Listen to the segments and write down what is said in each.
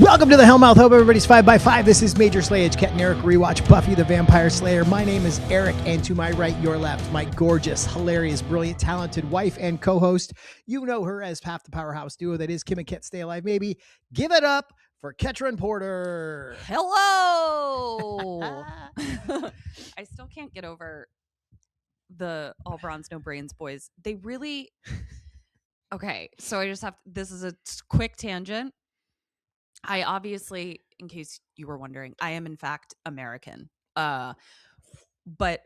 Welcome to the Hellmouth. Hope everybody's 5x5. This is Major Slayage, Ket Arik, Rewatch, Buffy the Vampire Slayer. My name is Eric, and to my right, your left, my gorgeous, hilarious, brilliant, talented wife and co-host. You know her as half the powerhouse duo that is Kim and Ket Stay Alive, maybe. Give it up for Ketryn Porter. Hello. I still can't get over the all bronze, no brains boys. They really... Okay, so I just have... This is a quick tangent. I obviously, in case you were wondering, I am in fact American. But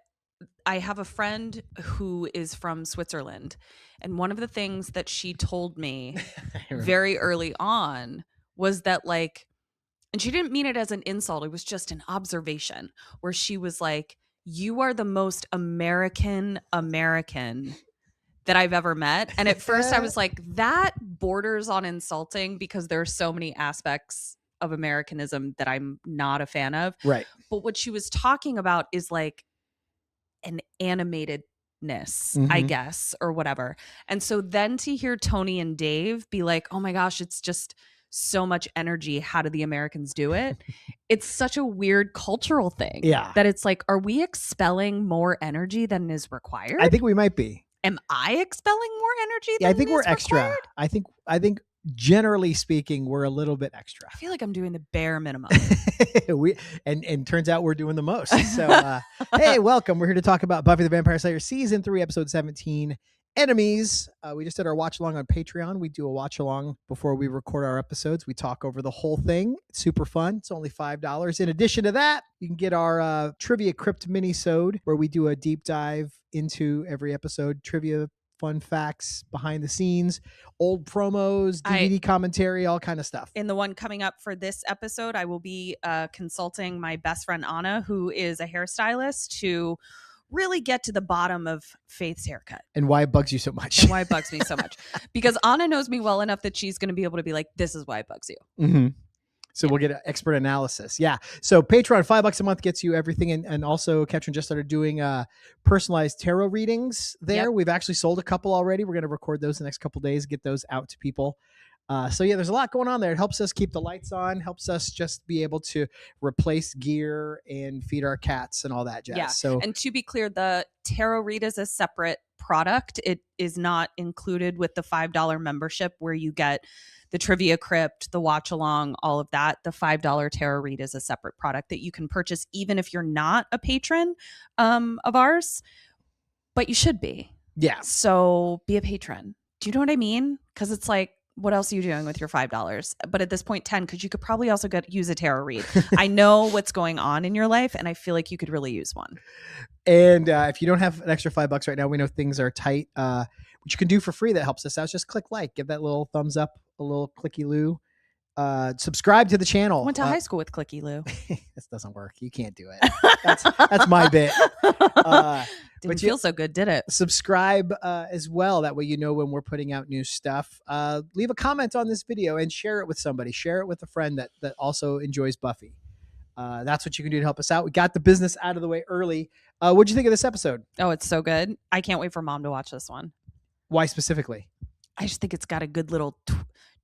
I have a friend who is from Switzerland. And one of the things that she told me very early on was that, like, and she didn't mean it as an insult. It was just an observation where she was like, you are the most American that I've ever met. And at first I was like, that borders on insulting because there are so many aspects of Americanism that I'm not a fan of. Right. But what she was talking about is like an animatedness, I guess, or whatever. And so then to hear Tony and Dave be like, oh my gosh, it's just so much energy. How do the Americans do it? It's such a weird cultural thing. Yeah. That it's like, are we expelling more energy than is required? I think we might be. Am I expelling more energy than Yeah, I think we're is extra. required? I think generally speaking, we're a little bit extra. I feel like I'm doing the bare minimum. and turns out we're doing the most. So hey, welcome. We're here to talk about Buffy the Vampire Slayer season 3, episode 17. Enemies. We just did our watch along on Patreon. We do a watch along before we record our episodes. We talk over the whole thing. It's super fun. It's only $5. In addition to that, you can get our trivia crypt mini-sode where we do a deep dive into every episode. Trivia, fun facts, behind the scenes, old promos, DVD commentary, all kind of stuff. In the one coming up for this episode, I will be consulting my best friend Anna, who is a hairstylist, to really get to the bottom of Faith's haircut. And why it bugs you so much. And why it bugs me so much. Because Anna knows me well enough that she's going to be able to be like, this is why it bugs you. Mm-hmm. So we'll get an expert analysis. Yeah. So Patreon, $5 a month gets you everything. And also Ketryn just started doing personalized tarot readings there. Yep. We've actually sold a couple already. We're going to record those the next couple days, get those out to people. So yeah, there's a lot going on there. It helps us keep the lights on, helps us just be able to replace gear and feed our cats and all that jazz. Yeah. So, and to be clear, the tarot read is a separate product. It is not included with the $5 membership where you get the trivia crypt, the watch along, all of that. The $5 tarot read is a separate product that you can purchase even if you're not a patron of ours, but you should be. Yeah. So be a patron. Do you know what I mean? Because it's like, what else are you doing with your $5? But at this point, 10, because you could probably also use a tarot read. I know what's going on in your life, and I feel like you could really use one. And if you don't have an extra $5 right now, we know things are tight. What you can do for free that helps us out is just click like, give that little thumbs up, a little clicky loo. Subscribe to the channel. I went to high school with Clicky Lou. This doesn't work. You can't do it. That's my bit. Didn't feel so good, did it? Subscribe as well. That way you know when we're putting out new stuff. Leave a comment on this video and share it with somebody. Share it with a friend that also enjoys Buffy. That's what you can do to help us out. We got the business out of the way early. What'd you think of this episode? Oh, it's so good. I can't wait for Mom to watch this one. Why specifically? I just think it's got a good little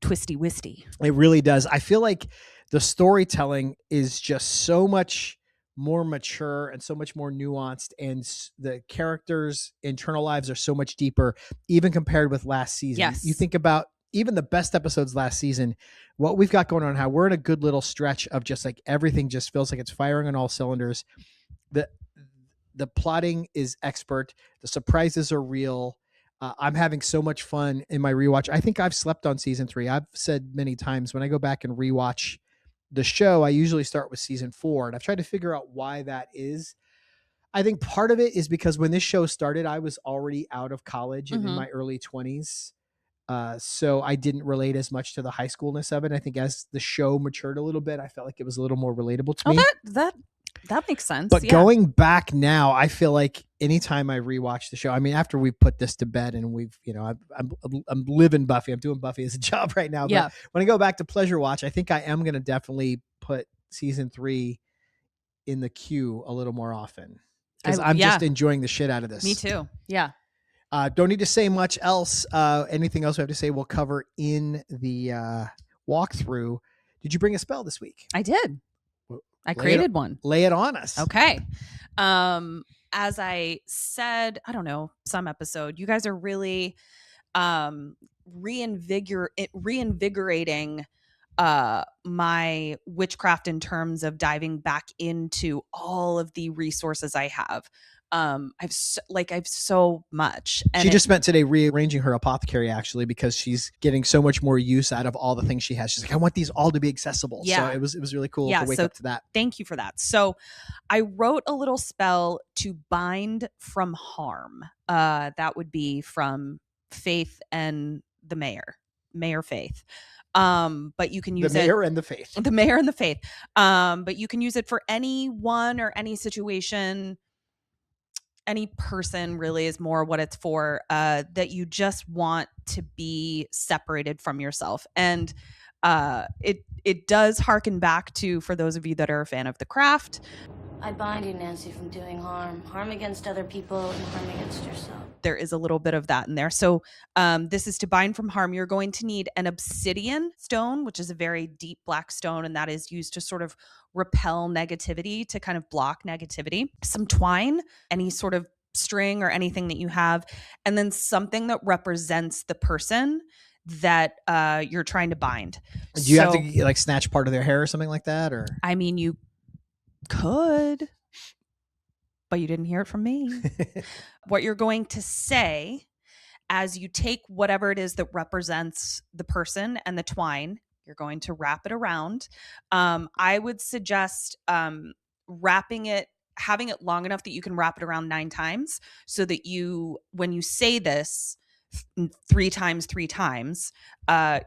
twisty wisty. It really does. I feel like the storytelling is just so much more mature and so much more nuanced, and the characters' internal lives are so much deeper, even compared with last season. Yes. You think about even the best episodes last season, what we've got going on, how we're in a good little stretch of just like everything just feels like it's firing on all cylinders. The plotting is expert. The surprises are real. I'm having so much fun in my rewatch. I think I've slept on season 3. I've said many times when I go back and rewatch the show, I usually start with season 4, and I've tried to figure out why that is. I think part of it is because when this show started, I was already out of college and in my early 20s. So I didn't relate as much to the high schoolness of it. I think as the show matured a little bit, I felt like it was a little more relatable to me. That makes sense. But going back now, I feel like anytime I rewatch the show, I mean, after we put this to bed and we've, I'm living Buffy, I'm doing Buffy as a job right now. But when I go back to Pleasure Watch, I think I am going to definitely put season 3 in the queue a little more often because I'm just enjoying the shit out of this. Me too. Yeah. Don't need to say much else. Anything else we have to say, we'll cover in the walkthrough. Did you bring a spell this week? I did. Well, I created one. Lay it on us. Okay. As I said, I don't know, some episode, you guys are really reinvigorating my witchcraft in terms of diving back into all of the resources I have. I've so much. And she just spent today rearranging her apothecary, actually, because she's getting so much more use out of all the things she has. She's like, I want these all to be accessible. Yeah. So it was really cool to wake up to that. Thank you for that. So I wrote a little spell to bind from harm. That would be from Faith and the Mayor Faith. But you can use the Mayor and the Faith. The Mayor and the Faith. But you can use it for anyone or any situation. Any person really is more what it's for, that you just want to be separated from yourself. And it does harken back to, for those of you that are a fan of the craft, I bind you, Nancy, from doing harm against other people and harm against yourself. There is a little bit of that in there. So this is to bind from harm. You're going to need an obsidian stone, which is a very deep black stone, and that is used to sort of repel negativity, to kind of block negativity. Some twine, any sort of string or anything that you have, and then something that represents the person that you're trying to bind. Do you have to like snatch part of their hair or something like that? Or I mean, you could, but you didn't hear it from me. What you're going to say as you take whatever it is that represents the person and the twine, you're going to wrap it around. I would suggest wrapping it, having it long enough that you can wrap it around 9 times, so that you, when you say this 3 times,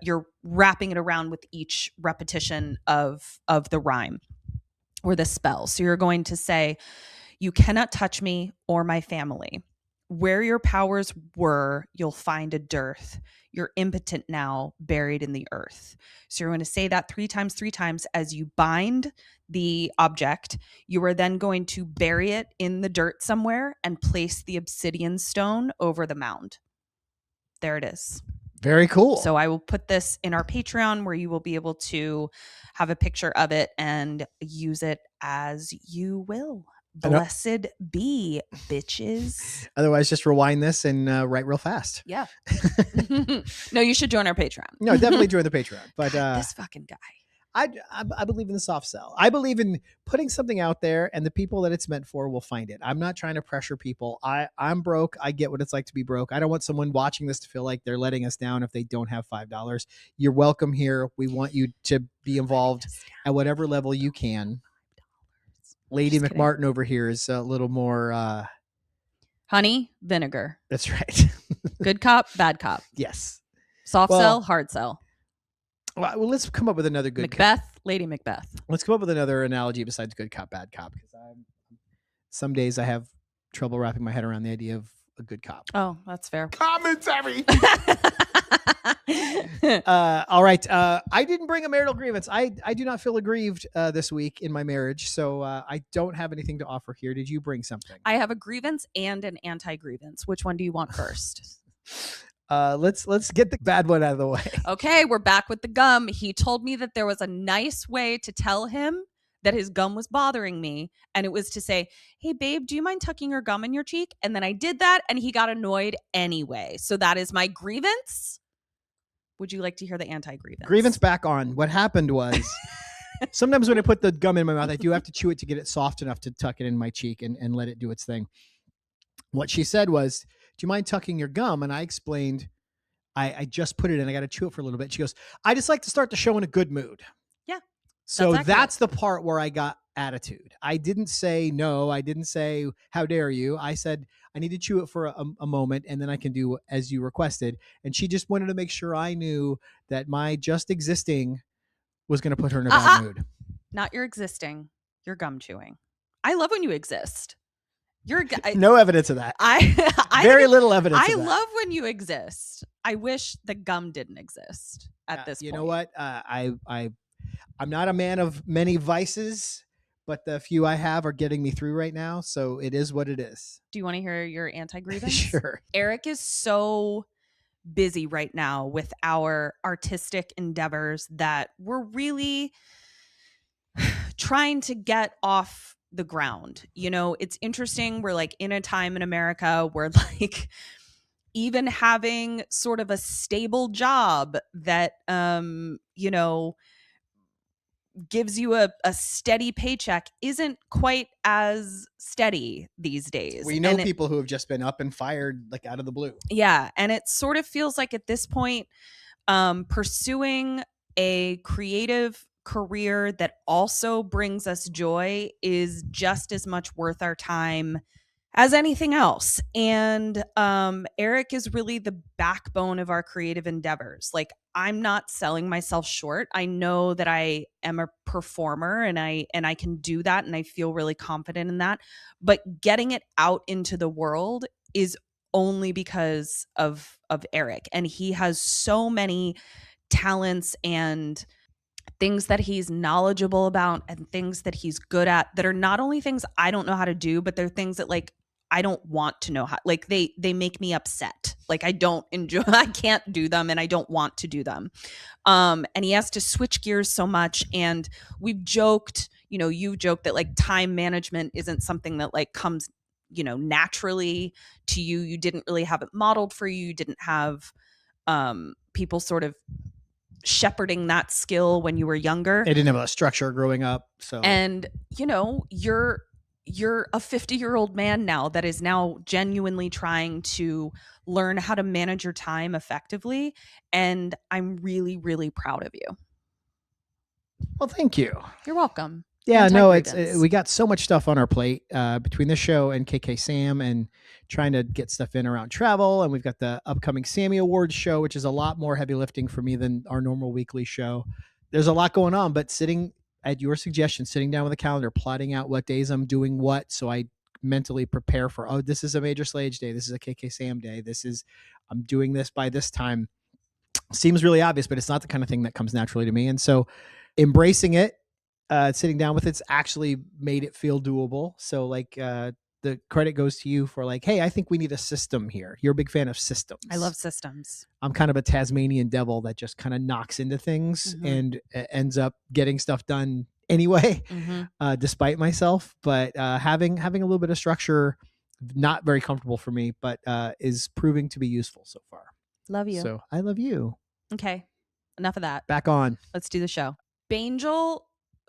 you're wrapping it around with each repetition of the rhyme or the spell. So you're going to say, you cannot touch me or my family. Where your powers were, you'll find a dearth. You're impotent now, buried in the earth. So you're going to say that 3 times as you bind the object. You are then going to bury it in the dirt somewhere and place the obsidian stone over the mound. There it is. Very cool. So I will put this in our Patreon, where you will be able to have a picture of it and use it as you will. Blessed be, bitches. Otherwise, just rewind this and write real fast. Yeah. No, you should join our Patreon. No, definitely join the Patreon. But God, this fucking guy. I believe in the soft sell. I believe in putting something out there, and the people that it's meant for will find it. I'm not trying to pressure people. I'm broke. I get what it's like to be broke. I don't want someone watching this to feel like they're letting us down if they don't have $5. You're welcome here. We want you to be involved at whatever level you can. Lady McMartin over here is a little more honey vinegar. That's right. Good cop, bad cop. Yes. Soft sell, hard sell. Well, let's come up with another good Macbeth, cop. Lady Macbeth. Let's come up with another analogy besides good cop, bad cop, because some days I have trouble wrapping my head around the idea of a good cop. Oh, that's fair. Commentary. All right. I didn't bring a marital grievance. I do not feel aggrieved this week in my marriage, so I don't have anything to offer here. Did you bring something? I have a grievance and an anti-grievance. Which one do you want first? Let's get the bad one out of the way. Okay, we're back with the gum. He told me that there was a nice way to tell him that his gum was bothering me, and it was to say, hey babe, do you mind tucking your gum in your cheek? And then I did that, and he got annoyed anyway. So that is my grievance. Would you like to hear the anti-grievance? Grievance back on. What happened was, sometimes when I put the gum in my mouth, I do have to chew it to get it soft enough to tuck it in my cheek and let it do its thing. What she said was, do you mind tucking your gum? And I explained, I just put it in. I got to chew it for a little bit. She goes, I just like to start the show in a good mood. Yeah. So that's the part where I got attitude. I didn't say no. I didn't say, how dare you? I said, I need to chew it for a moment, and then I can do as you requested. And she just wanted to make sure I knew that my just existing was going to put her in a bad mood. Not your existing, your gum chewing. I love when you exist. No evidence of that. Very little evidence. I love when you exist. I wish the gum didn't exist at this point. You know what? I'm not a man of many vices, but the few I have are getting me through right now. So it is what it is. Do you want to hear your anti-grievance? Sure. Eric is so busy right now with our artistic endeavors that we're really trying to get off the ground. You know, it's interesting. We're like in a time in America where like even having sort of a stable job that, you know, gives you a steady paycheck isn't quite as steady these days. We know people who have just been up and fired like out of the blue. Yeah. And it sort of feels like at this point, pursuing a creative career that also brings us joy is just as much worth our time as anything else. And Arik is really the backbone of our creative endeavors. Like, I'm not selling myself short. I know that I am a performer and I can do that, and I feel really confident in that. But getting it out into the world is only because of Arik. And he has so many talents and things that he's knowledgeable about and things that he's good at that are not only things I don't know how to do, but they're things that like I don't want to know how. Like they make me upset. Like I don't enjoy, I can't do them and I don't want to do them. And he has to switch gears so much. And we've joked, you know, you've joked that like time management isn't something that like comes, you know, naturally to you. You didn't really have it modeled for you. You didn't have people sort of shepherding that skill when you were younger. They didn't have a structure growing up. So, and you know, you're a 50-year-old man now that is now genuinely trying to learn how to manage your time effectively. And I'm really, really proud of you. Well, thank you. You're welcome. Yeah, no, it's we got so much stuff on our plate between this show and KK Sam and trying to get stuff in around travel. And we've got the upcoming Sammy Awards show, which is a lot more heavy lifting for me than our normal weekly show. There's a lot going on, but sitting at your suggestion, sitting down with a calendar, plotting out what days I'm doing what, so I mentally prepare for, oh, this is a Major Slayage day. This is a KK Sam day. I'm doing this by this time. Seems really obvious, but it's not the kind of thing that comes naturally to me. And so embracing it, sitting down with it's actually made it feel doable. So like the credit goes to you for like, hey, I think we need a system here. You're a big fan of systems. I love systems. I'm kind of a Tasmanian devil that just kind of knocks into things and ends up getting stuff done anyway, despite myself. But having a little bit of structure, not very comfortable for me, but is proving to be useful so far. Love you. So I love you. Okay. Enough of that. Back on. Let's do the show. Bangel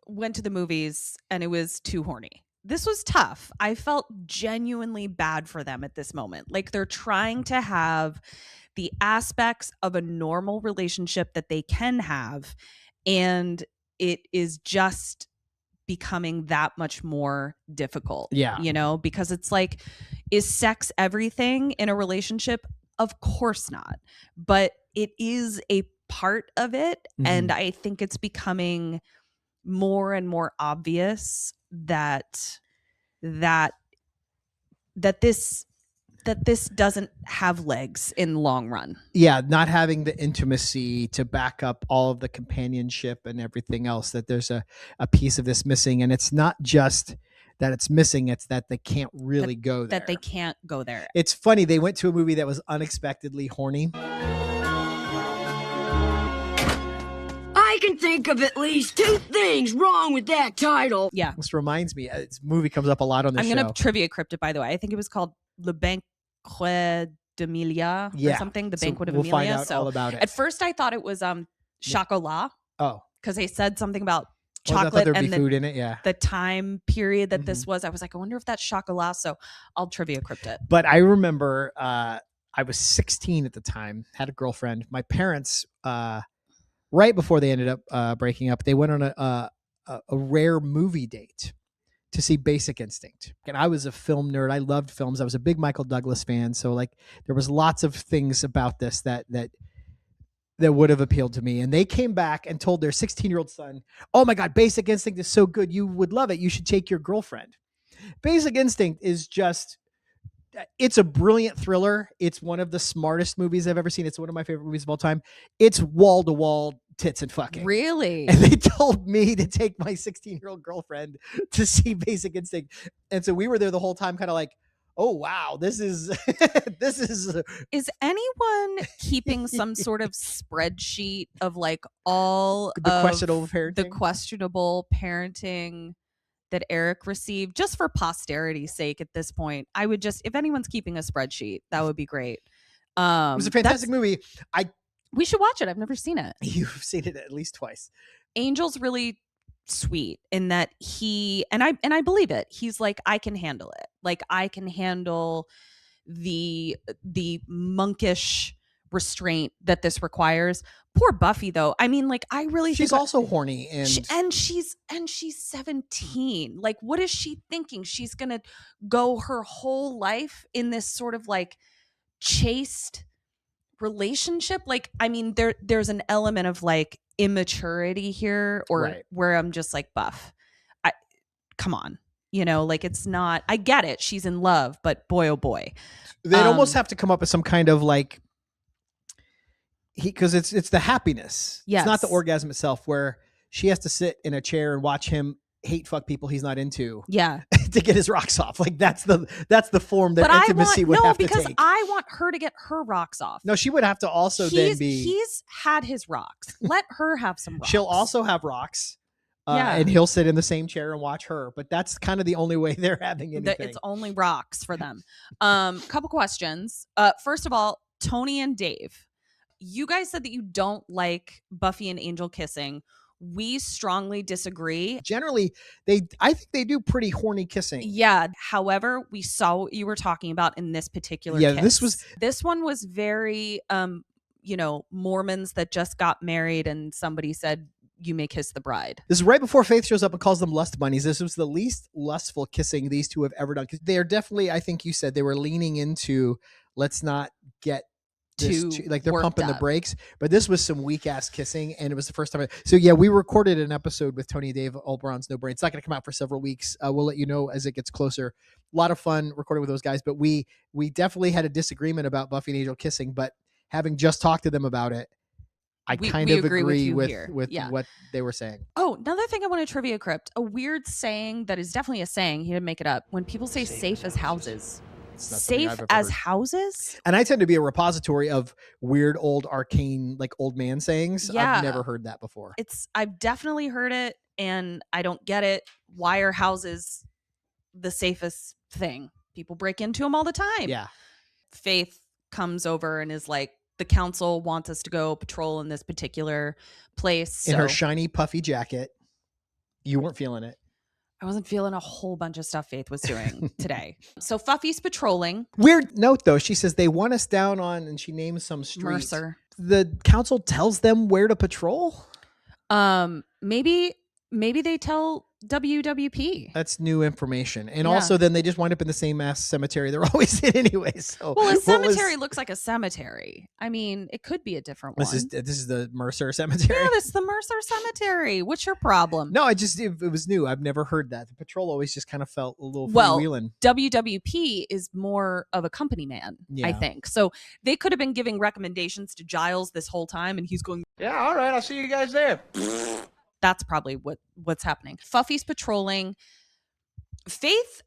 went to the movies and it was too horny. This was tough. I felt genuinely bad for them at this moment. Like they're trying to have the aspects of a normal relationship that they can have, and it is just becoming that much more difficult. Yeah. You know, because it's like, is sex everything in a relationship? Of course not. But it is a part of it. And I think it's becoming more and more obvious that this doesn't have legs in the long run. Yeah, not having the intimacy to back up all of the companionship and everything else, that there's a piece of this missing. And it's not just that it's missing, it's that they can't really go there. That they can't go there. It's funny, they went to a movie that was unexpectedly horny. I can think of at least 2 things wrong with that title. Yeah. This reminds me, this movie comes up a lot on the show. I'm going to trivia crypt it, by the way. I think it was called Le Banquet d'Emilia or something. The Banquet of Emilia. We'll find out all about it. At first I thought it was chocolat. Oh. Because they said something about chocolate and food in it. Yeah. The time period that this was. I was like, I wonder if that's chocolat. So I'll trivia crypt it. But I remember I was 16 at the time, had a girlfriend. My parents... right before they ended up breaking up, they went on a rare movie date to see Basic Instinct. And I was a film nerd. I loved films. I was a big Michael Douglas fan. So like there was lots of things about this that would have appealed to me. And they came back and told their 16-year-old son, oh my God, Basic Instinct is so good. You would love it. You should take your girlfriend. Basic Instinct is just... it's a brilliant thriller. It's one of the smartest movies I've ever seen. It's one of my favorite movies of all time. It's wall-to-wall tits and fucking. Really? And they told me to take my 16-year-old girlfriend to see Basic Instinct. And so we were there the whole time kind of like, oh wow, this is this is Is anyone keeping some sort of spreadsheet of like all the of questionable parenting. the questionable parenting that Arik received, just for posterity's sake at this point? I would just, if anyone's keeping a spreadsheet, that would be great. It was a fantastic movie. We should watch it. I've never seen it. You've seen it at least twice. Angel's really sweet in that he, and I believe it. He's like, I can handle it. Like, I can handle the monkish restraint that this requires. Poor Buffy, though. I mean, like, I really She's think also horny, and she's 17. Like, what is she thinking? She's gonna go her whole life in this sort of like chaste relationship. Like, I mean, there's an element of like immaturity here, or Right. where I'm just like, Buff, come on, you know, like, it's not, I get it, she's in love, but boy, oh boy, they'd almost have to come up with some kind of like because it's the happiness. Yes. It's not the orgasm itself, where she has to sit in a chair and watch him hate fuck people he's not into yeah. to get his rocks off. Like that's the form that But intimacy would have to because take. I want her to get her rocks off. No, she would have to also He's had his rocks. Let her have some rocks. She'll also have rocks. Yeah. And he'll sit in the same chair and watch her. But that's kind of the only way they're having anything. It's only rocks for them. Couple questions. First of all, Tony and Dave, you guys said that you don't like Buffy and Angel kissing. We strongly disagree. Generally, I think they do pretty horny kissing. Yeah. However, we saw what you were talking about in this particular Yeah, kiss. This one was very Mormons that just got married and somebody said, you may kiss the bride. This is right before Faith shows up and calls them lust bunnies. This was the least lustful kissing these two have ever done. They are definitely, I think you said, they were leaning into, let's not get like they're pumping the brakes. But this was some weak ass kissing, and it was the first time. So yeah, we recorded an episode with Tony and Dave, All Bronze No Brain. It's not going to come out for several weeks. We'll let you know as it gets closer. A lot of fun recording with those guys, but we definitely had a disagreement about Buffy and Angel kissing. But having just talked to them about it, I kind of agree with what they were saying. Oh, another thing I want to trivia crypt. A weird saying that is definitely a saying. He didn't make it up. When people say safe as houses. Safe as houses? And I tend to be a repository of weird old arcane, like old man sayings. Yeah. I've never heard that before. I've definitely heard it, and I don't get it. Why are houses the safest thing? People break into them all the time. Yeah. Faith comes over and is like, the council wants us to go patrol in this particular place. In her shiny, puffy jacket. You weren't feeling it. I wasn't feeling a whole bunch of stuff Faith was doing today. So Fuffy's patrolling. Weird note, though. She says they want us down on, and she names some street. Mercer. The council tells them where to patrol? Maybe they tell WWP. That's new information. And also then they just wind up in the same mass cemetery they're always in anyway. So well, a cemetery looks like a cemetery. I mean, it could be a different one. This is the Mercer Cemetery. Yeah, this is the Mercer Cemetery. What's your problem? No, it was new. I've never heard that. The patrol always just kind of felt a little freewheeling. WWP is more of a company man, I think. So they could have been giving recommendations to Giles this whole time, and he's going, yeah, all right, I'll see you guys there. That's probably what's happening. Fuffy's patrolling. Faith,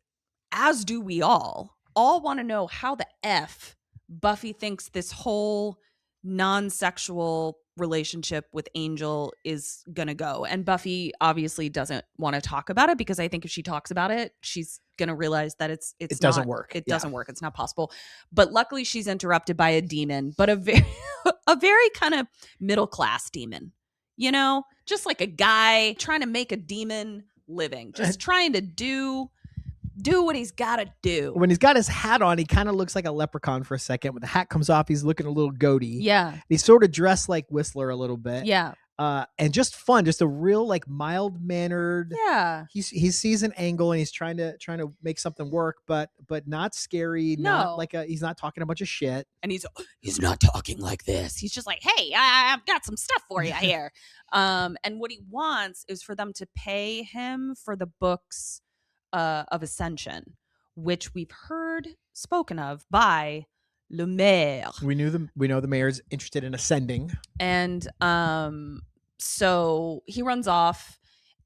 as do we all want to know how the F Buffy thinks this whole non-sexual relationship with Angel is going to go. And Buffy obviously doesn't want to talk about it, because I think if she talks about it, she's going to realize that it doesn't work. It doesn't work. It's not possible. But luckily she's interrupted by a demon, but a very kind of middle-class demon. You know, just like a guy trying to make a demon living, just trying to do what he's got to do. When he's got his hat on, he kind of looks like a leprechaun for a second. When the hat comes off, he's looking a little goatee. Yeah. He's sort of dressed like Whistler a little bit. Yeah. And just fun, just a real like mild mannered. Yeah. He sees an angle and he's trying to make something work, but not scary. No. Not like he's not talking a bunch of shit. And he's not talking like this. He's just like, hey, I've got some stuff for you here. And what he wants is for them to pay him for the books of Ascension, which we've heard spoken of by Le Maire. We know the mayor's interested in ascending. And so he runs off,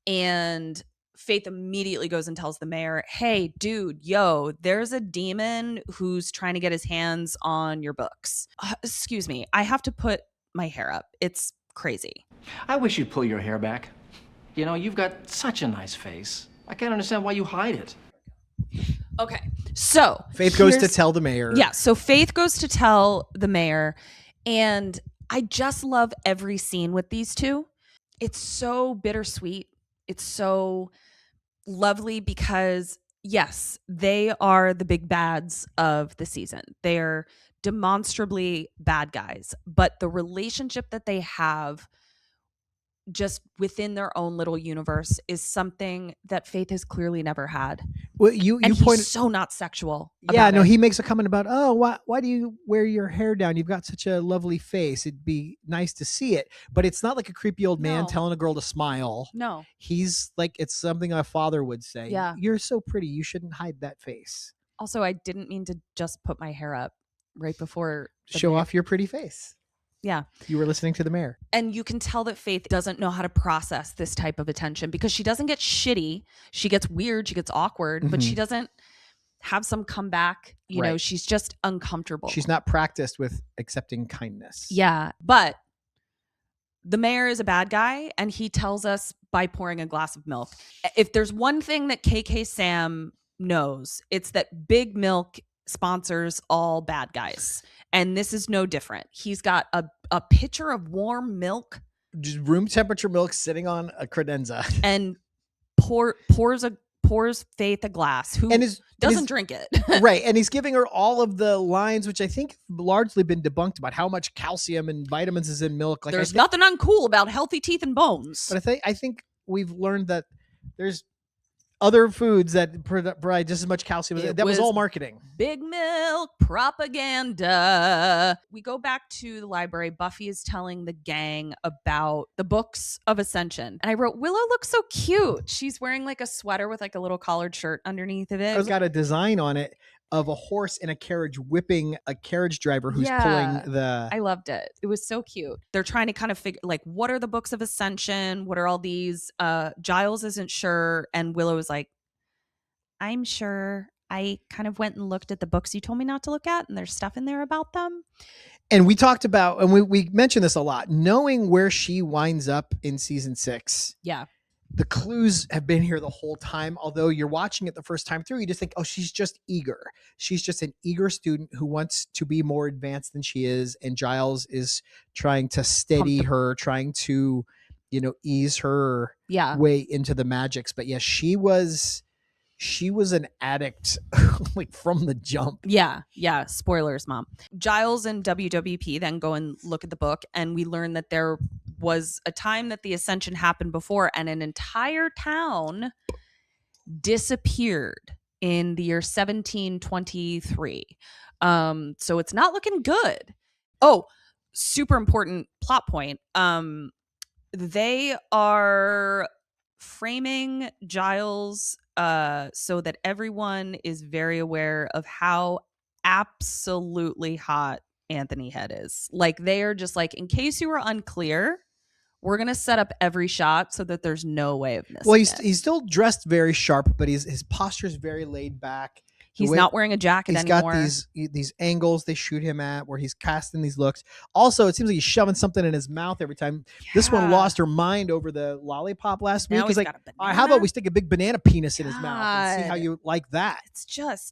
and Faith immediately goes and tells the mayor, hey, dude, yo, there's a demon who's trying to get his hands on your books. Excuse me, I have to put my hair up. It's crazy. I wish you'd pull your hair back. You know, you've got such a nice face. I can't understand why you hide it. Okay, so Faith goes to tell the mayor. Yeah, so Faith goes to tell the mayor, and I just love every scene with these two. It's so bittersweet. It's so lovely because, yes, they are the big bads of the season. They're demonstrably bad guys, but the relationship that they have just within their own little universe is something that Faith has clearly never had. Well, you And pointed. he's so not sexual. Yeah, about no, it. he makes a comment about, oh, why do you wear your hair down? You've got such a lovely face. It'd be nice to see it. But it's not like a creepy old man No. telling a girl to smile. No. He's like, it's something a father would say. Yeah. You're so pretty. You shouldn't hide that face. Also, I didn't mean to just put my hair up right before the Show mayor. off your pretty face. Yeah. You were listening to the mayor. And you can tell that Faith doesn't know how to process this type of attention because she doesn't get shitty. She gets weird. She gets awkward, but she doesn't have some comeback. You know, Right. she's just uncomfortable. She's not practiced with accepting kindness. Yeah. But the mayor is a bad guy, and he tells us by pouring a glass of milk. If there's one thing that KK Sam knows, it's that Big Milk sponsors all bad guys. And this is no different. He's got a pitcher of warm milk Just room temperature milk sitting on a credenza. and pours Faith a glass who doesn't drink it. Right. And he's giving her all of the lines, which I think have largely been debunked about how much calcium and vitamins is in milk. Like, There's nothing uncool about healthy teeth and bones. But I think we've learned that there's other foods that provide just as much calcium. That was all marketing. Big Milk propaganda. We go back to the library. Buffy is telling the gang about the books of Ascension. And I wrote, Willow looks so cute. She's wearing like a sweater with like a little collared shirt underneath of it. It's got a design on it of a horse in a carriage whipping a carriage driver who's pulling the... I loved it. It was so cute. They're trying to kind of figure, like, what are the books of Ascension? What are all these? Giles isn't sure. And Willow is like, I'm sure. I kind of went and looked at the books you told me not to look at, and there's stuff in there about them. And we talked about, and we mentioned this a lot, knowing where she winds up in season 6. Yeah. The clues have been here the whole time. Although you're watching it the first time through, you just think, oh, she's just eager. She's just an eager student who wants to be more advanced than she is. And Giles is trying to steady her, trying to, ease her way into the magics. But yeah, she was an addict like from the jump. Yeah. Spoilers, Mom. Giles and WWP then go and look at the book, and we learn that there was a time that the Ascension happened before, and an entire town disappeared in the year 1723. So it's not looking good. Oh, super important plot point. They are framing Giles so that everyone is very aware of how absolutely hot Anthony Head is. Like, they are just like, in case you were unclear, we're going to set up every shot so that there's no way of missing Well, it. he's still dressed very sharp, but his posture is very laid back. He's not wearing a jacket anymore. He's got these angles they shoot him at where he's casting these looks. Also, it seems like he's shoving something in his mouth every time. Yeah. This one lost her mind over the lollipop last week. He's like, how about we stick a big banana penis in his mouth and see how you like that?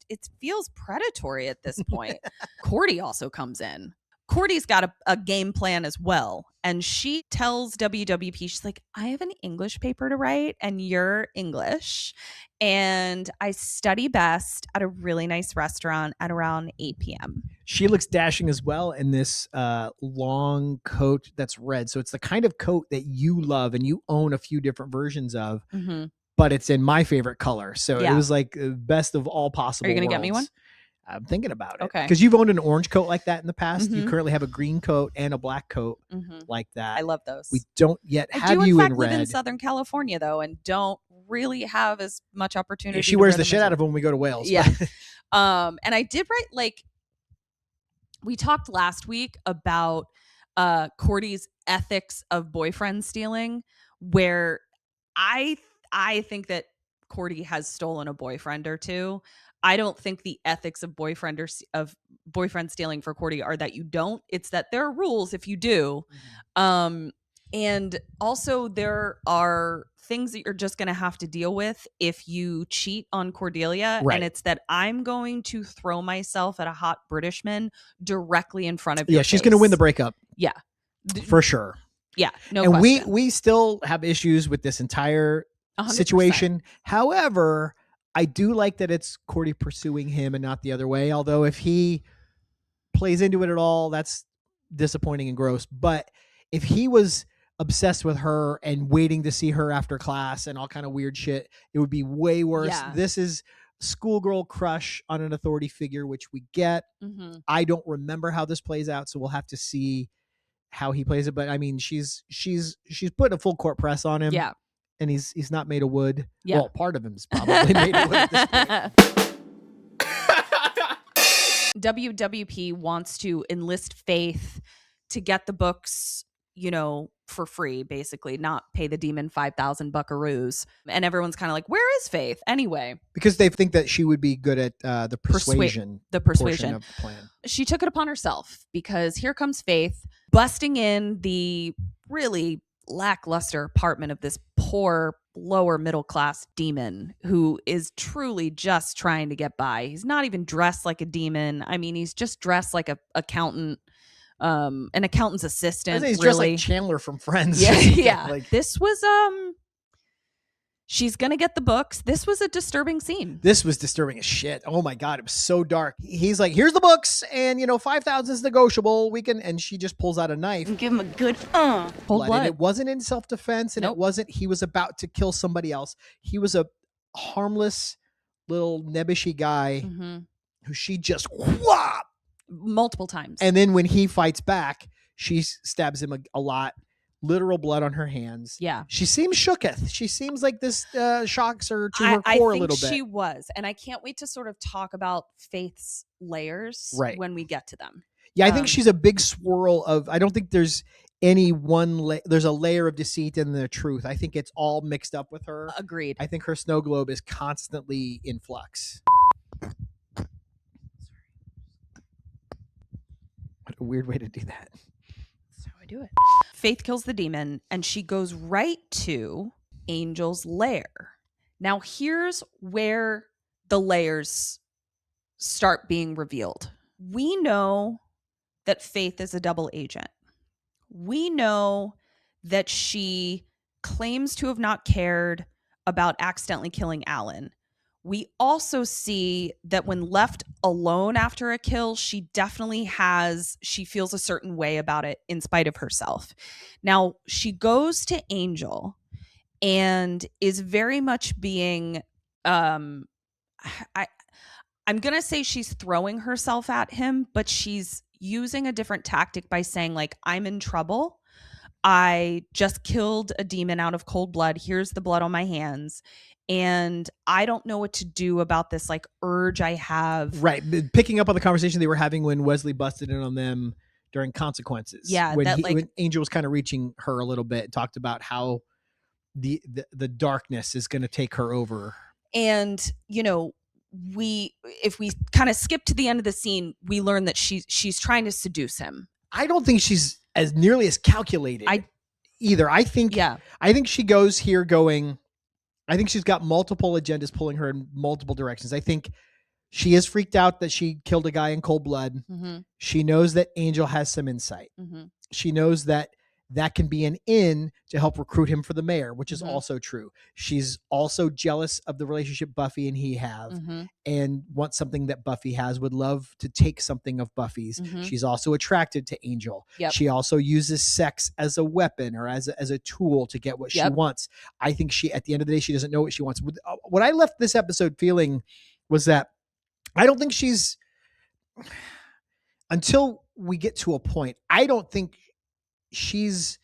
It feels predatory at this point. Cordy also comes in. Cordy's got a game plan as well. And she tells WWP, she's like, I have an English paper to write and you're English. And I study best at a really nice restaurant at around 8 p.m. She looks dashing as well in this long coat that's red. So it's the kind of coat that you love and you own a few different versions of. Mm-hmm. But it's in my favorite color. So it was like best of all possible. Are you going to get me one? I'm thinking about it. Okay. Because you've owned an orange coat like that in the past. Mm-hmm. You currently have a green coat and a black coat like that. I love those. We don't yet have you in red. I do, in fact, live in Southern California, though, and don't really have as much opportunity. Yeah, she wears the shit out of them when we go to Wales. Yeah. And I did write, like, we talked last week about Cordy's ethics of boyfriend stealing, where I think that Cordy has stolen a boyfriend or two. I don't think the ethics of boyfriend stealing for Cordy are that you don't. It's that there are rules if you do. And also there are things that you're just going to have to deal with if you cheat on Cordelia. Right. And it's that I'm going to throw myself at a hot Britishman directly in front of your she's going to win the breakup. Yeah. For sure. Yeah. No and question. we still have issues with this entire 100%. situation. However, I do like that it's Cordy pursuing him and not the other way. Although if he plays into it at all, that's disappointing and gross. But if he was obsessed with her and waiting to see her after class and all kind of weird shit, it would be way worse. Yeah. This is schoolgirl crush on an authority figure, which we get. Mm-hmm. I don't remember how this plays out, so we'll have to see how he plays it. But I mean, she's putting a full court press on him. Yeah. And he's not made of wood. Yeah. Well, part of him's probably made of wood at this point. WWP wants to enlist Faith to get the books, for free, basically, not pay the demon 5,000 buckaroos. And everyone's kind of like, where is Faith anyway? Because they think that she would be good at the persuasion. Portion of the plan. She took it upon herself because here comes Faith busting in the really lackluster apartment of this poor lower middle class demon who is truly just trying to get by. He's not even dressed like a demon. I mean, he's just dressed like an accountant's assistant. He's really. dressed like Chandler from Friends. Yeah, yeah. Like, this was she's gonna get the books. This was a disturbing scene. This was disturbing as shit. Oh my God, it was so dark. He's like, here's the books, and 5,000 is negotiable. We can, and she just pulls out a knife. Give him a good Cold blood. And it wasn't in self-defense, and Nope. it wasn't, he was about to kill somebody else. He was a harmless little nebbishy guy who she just whop multiple times. And then when he fights back, she stabs him a lot. Literal blood on her hands. Yeah. She seems shooketh. She seems like this shocks her to her core a little bit. I think she was. And I can't wait to sort of talk about Faith's layers when we get to them. Yeah, I think she's a big swirl of, I don't think there's any one, there's a layer of deceit and the truth. I think it's all mixed up with her. Agreed. I think her snow globe is constantly in flux. What a weird way to do that. That's how I do it. Faith kills the demon and she goes right to Angel's lair. Now here's where the layers start being revealed. We know that Faith is a double agent. We know that she claims to have not cared about accidentally killing Alan. We also see that when left alone after a kill, she feels a certain way about it in spite of herself. Now, she goes to Angel and is very much being, I'm going to say she's throwing herself at him, but she's using a different tactic by saying, like, I'm in trouble. I just killed a demon out of cold blood. Here's the blood on my hands. And I don't know what to do about this like urge I have. Right. Picking up on the conversation they were having when Wesley busted in on them during Consequences. Yeah. When Angel was kind of reaching her a little bit and talked about how the darkness is going to take her over. And, if we kind of skip to the end of the scene, we learn that she's trying to seduce him. I don't think she's as nearly as calculated either. I think she goes here going, I think she's got multiple agendas pulling her in multiple directions. I think she is freaked out that she killed a guy in cold blood. Mm-hmm. She knows that Angel has some insight. Mm-hmm. She knows that can be an in to help recruit him for the mayor, which is also true. She's also jealous of the relationship Buffy and he have and wants something that Buffy has, would love to take something of Buffy's. She's also attracted to Angel. Yep. She also uses sex as a weapon or as a tool to get what she wants. I think at the end of the day, she doesn't know what she wants. What I left this episode feeling was that I don't think she's, until we get to a point, I don't think she's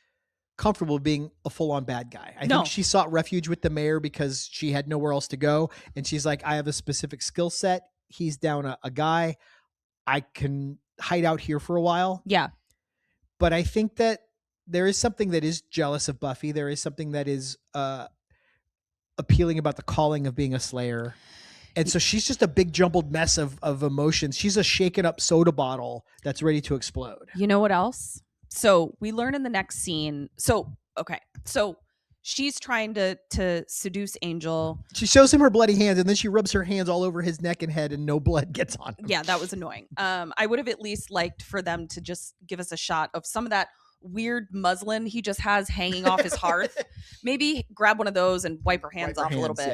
comfortable being a full-on bad guy. I think she sought refuge with the mayor because she had nowhere else to go. And she's like, I have a specific skill set. He's down a guy. I can hide out here for a while. Yeah. But I think that there is something that is jealous of Buffy. There is something that is a appealing about the calling of being a Slayer. And so she's just a big jumbled mess of emotions. She's a shaken up soda bottle that's ready to explode. You know what else? So we learn in the next scene. So she's trying to seduce Angel. She shows him her bloody hands, and then she rubs her hands all over his neck and head, and no blood gets on him. Yeah, that was annoying. I would have at least liked for them to just give us a shot of some of that weird muslin he just has hanging off his hearth. Maybe grab one of those and wipe her hands off a little bit.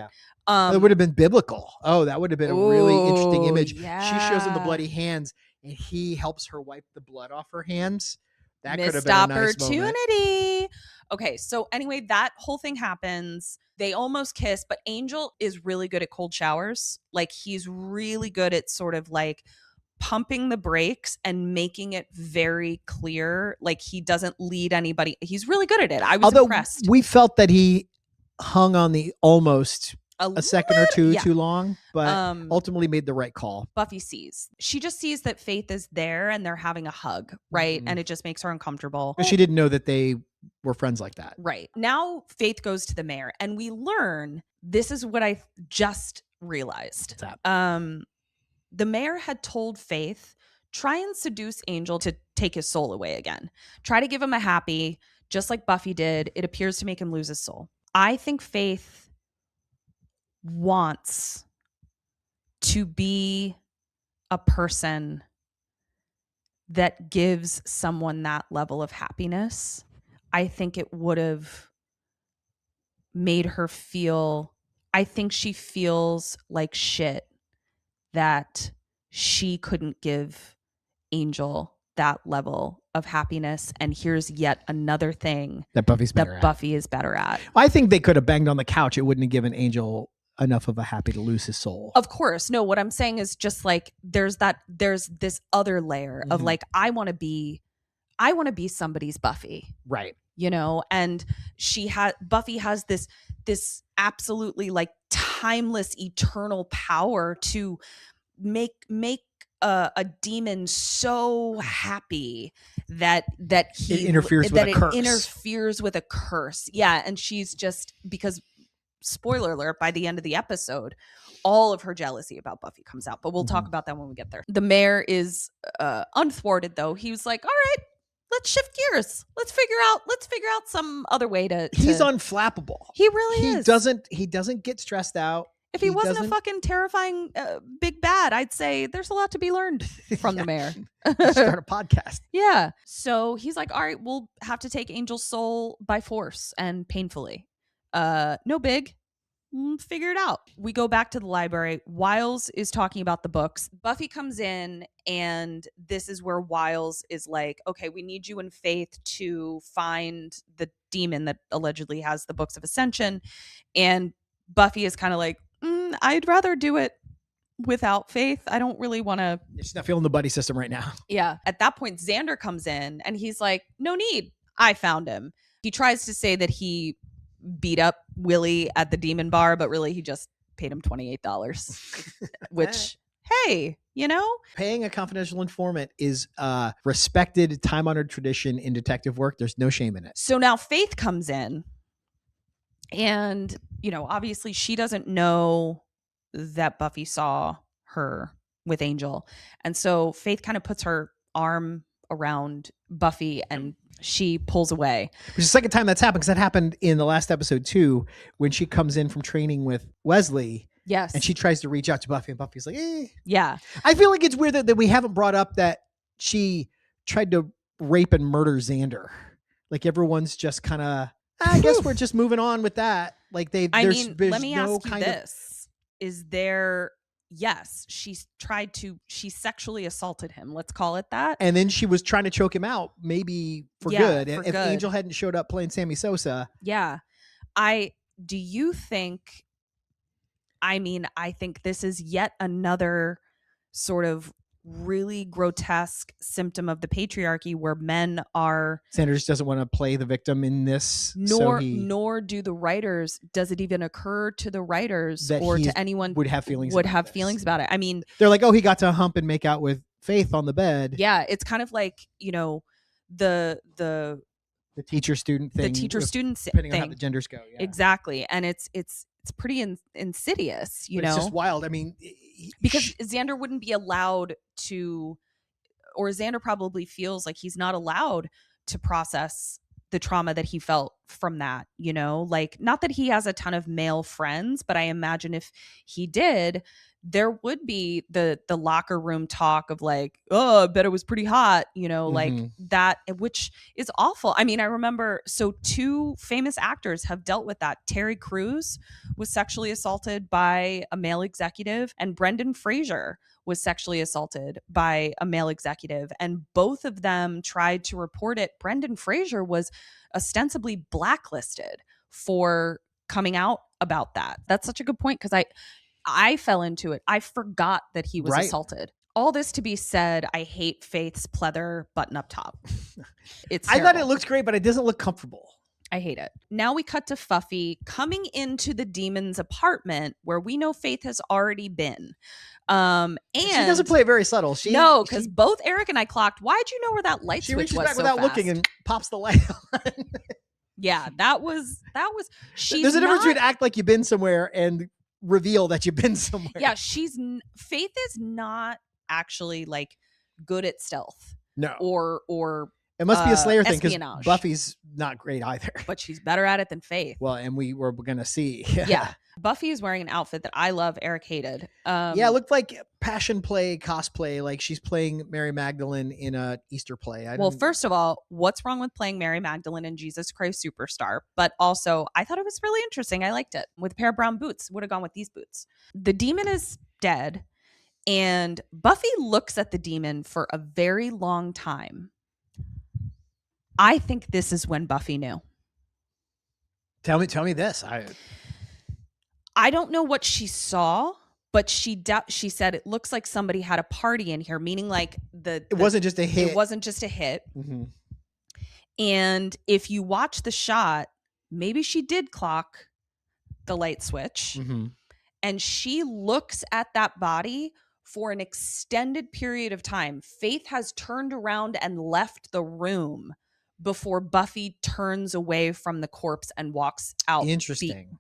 Yeah. It would have been biblical. Oh, that would have been a really interesting image. Yeah. She shows him the bloody hands, and he helps her wipe the blood off her hands. That could have Missed been a nice moment. opportunity. Okay, so anyway, that whole thing happens. They almost kiss, but Angel is really good at cold showers. Like, he's really good at sort of like pumping the brakes and making it very clear. Like, he doesn't lead anybody. He's really good at it. I was impressed. We felt that he hung on the almost a second or two yeah. too long, but ultimately made the right call. Buffy sees. She just sees that Faith is there and they're having a hug, right? Mm-hmm. And it just makes her uncomfortable. But she didn't know that they were friends like that. Right. Now Faith goes to the mayor and we learn, this is what I just realized. What's that? The mayor had told Faith, try and seduce Angel to take his soul away again. Try to give him a happy, just like Buffy did. It appears to make him lose his soul. I think Faith wants to be a person that gives someone that level of happiness. I think it would have made her feel, I think she feels like shit that she couldn't give Angel that level of happiness. And here's yet another thing That Buffy's better that at. Buffy is better at. I think they could have banged on the couch. It wouldn't have given Angel enough of a happy to lose his soul. Of course. No, what I'm saying is just like there's this other layer of like I want to be somebody's Buffy. Right. You know, and Buffy has this absolutely like timeless eternal power to make a demon so happy that he It interferes with a curse. interferes with a curse. Yeah, and she's just, because spoiler alert, by the end of the episode, all of her jealousy about Buffy comes out. But we'll talk about that when we get there. The mayor is unthwarted, though. He was like, all right, let's shift gears. Let's figure out some other way to He's unflappable. He really is. He doesn't get stressed out. If he wasn't a fucking terrifying big bad, I'd say there's a lot to be learned from the mayor. Start a podcast. Yeah. So he's like, all right, we'll have to take Angel's soul by force and painfully. No big. Figure it out. We go back to the library. Wiles is talking about the books. Buffy comes in, and this is where Wiles is like, okay, we need you and Faith to find the demon that allegedly has the books of Ascension. And Buffy is kind of like, I'd rather do it without Faith. I don't really want to. She's not feeling the buddy system right now. Yeah. At that point, Xander comes in and he's like, no need. I found him. He tries to say that he beat up Willie at the demon bar, but really he just paid him $28, which, hey, you know, paying a confidential informant is a respected, time-honored tradition in detective work. There's no shame in it. So now Faith comes in, and, you know, obviously she doesn't know that Buffy saw her with Angel. And so Faith kind of puts her arm around Buffy and she pulls away. Which is the second time that's happened, because that happened in the last episode too, when she comes in from training with Wesley. Yes. And she tries to reach out to Buffy, and Buffy's like, eh. Yeah. I feel like it's weird that we haven't brought up that she tried to rape and murder Xander. Like, everyone's just kind of, I guess we're just moving on with that. Like, let me ask you this. Is there, yes, she sexually assaulted him. Let's call it that. And then she was trying to choke him out, maybe for good. For if good. Angel hadn't showed up playing Sammy Sosa. Yeah. Do you think, I think this is yet another sort of really grotesque symptom of the patriarchy, where men are. Sanders doesn't want to play the victim in this. Nor do the writers. Does it even occur to the writers that or to anyone would have feelings about it? I mean, they're like, oh, he got to hump and make out with Faith on the bed. Yeah, it's kind of like, you know, the teacher student thing. The teacher student depending thing. on how the genders go. Yeah. Exactly, and it's it's pretty insidious, you But know? it's just wild. I mean, Because Xander wouldn't be allowed to, or Xander probably feels like he's not allowed to process the trauma that he felt from that, you know? Like, not that he has a ton of male friends, but I imagine if he did, there would be the locker room talk of like, oh, I bet it was pretty hot, you know, like that, which is awful. I mean, I remember, so 2 famous actors have dealt with that. Terry Crews was sexually assaulted by a male executive, and Brendan Fraser was sexually assaulted by a male executive, and both of them tried to report it. Brendan Fraser was ostensibly blacklisted for coming out about that. That's such a good point, because I fell into it. I forgot that he was assaulted. All this to be said, I hate Faith's pleather button up top. It's terrible. I thought it looked great, but it doesn't look comfortable. I hate it. Now we cut to Fuffy coming into the demon's apartment where we know Faith has already been. And she doesn't play it very subtle. No, because both Eric and I clocked. Why'd you know where that light switch was? She reaches back so without fast? looking and pops the light on. Yeah, that was. There's a difference between act like you've been somewhere and reveal that you've been somewhere. Yeah, Faith is not actually like good at stealth. No. Or it must be a Slayer thing, because espionage. Buffy's not great either. But she's better at it than Faith. Well, and we were going to see. Yeah. Buffy is wearing an outfit that I love. Eric hated. Yeah, it looked like passion play cosplay, like she's playing Mary Magdalene in a Easter play. Well, first of all, what's wrong with playing Mary Magdalene in Jesus Christ Superstar? But also, I thought it was really interesting. I liked it. With a pair of brown boots, would have gone with these boots. The demon is dead, and Buffy looks at the demon for a very long time. I think this is when Buffy knew. Tell me this. I don't know what she saw, but she said it looks like somebody had a party in here, meaning like it wasn't just a hit. It wasn't just a hit. Mm-hmm. And if you watch the shot, maybe she did clock the light switch, and she looks at that body for an extended period of time. Faith has turned around and left the room before Buffy turns away from the corpse and walks out. Interesting.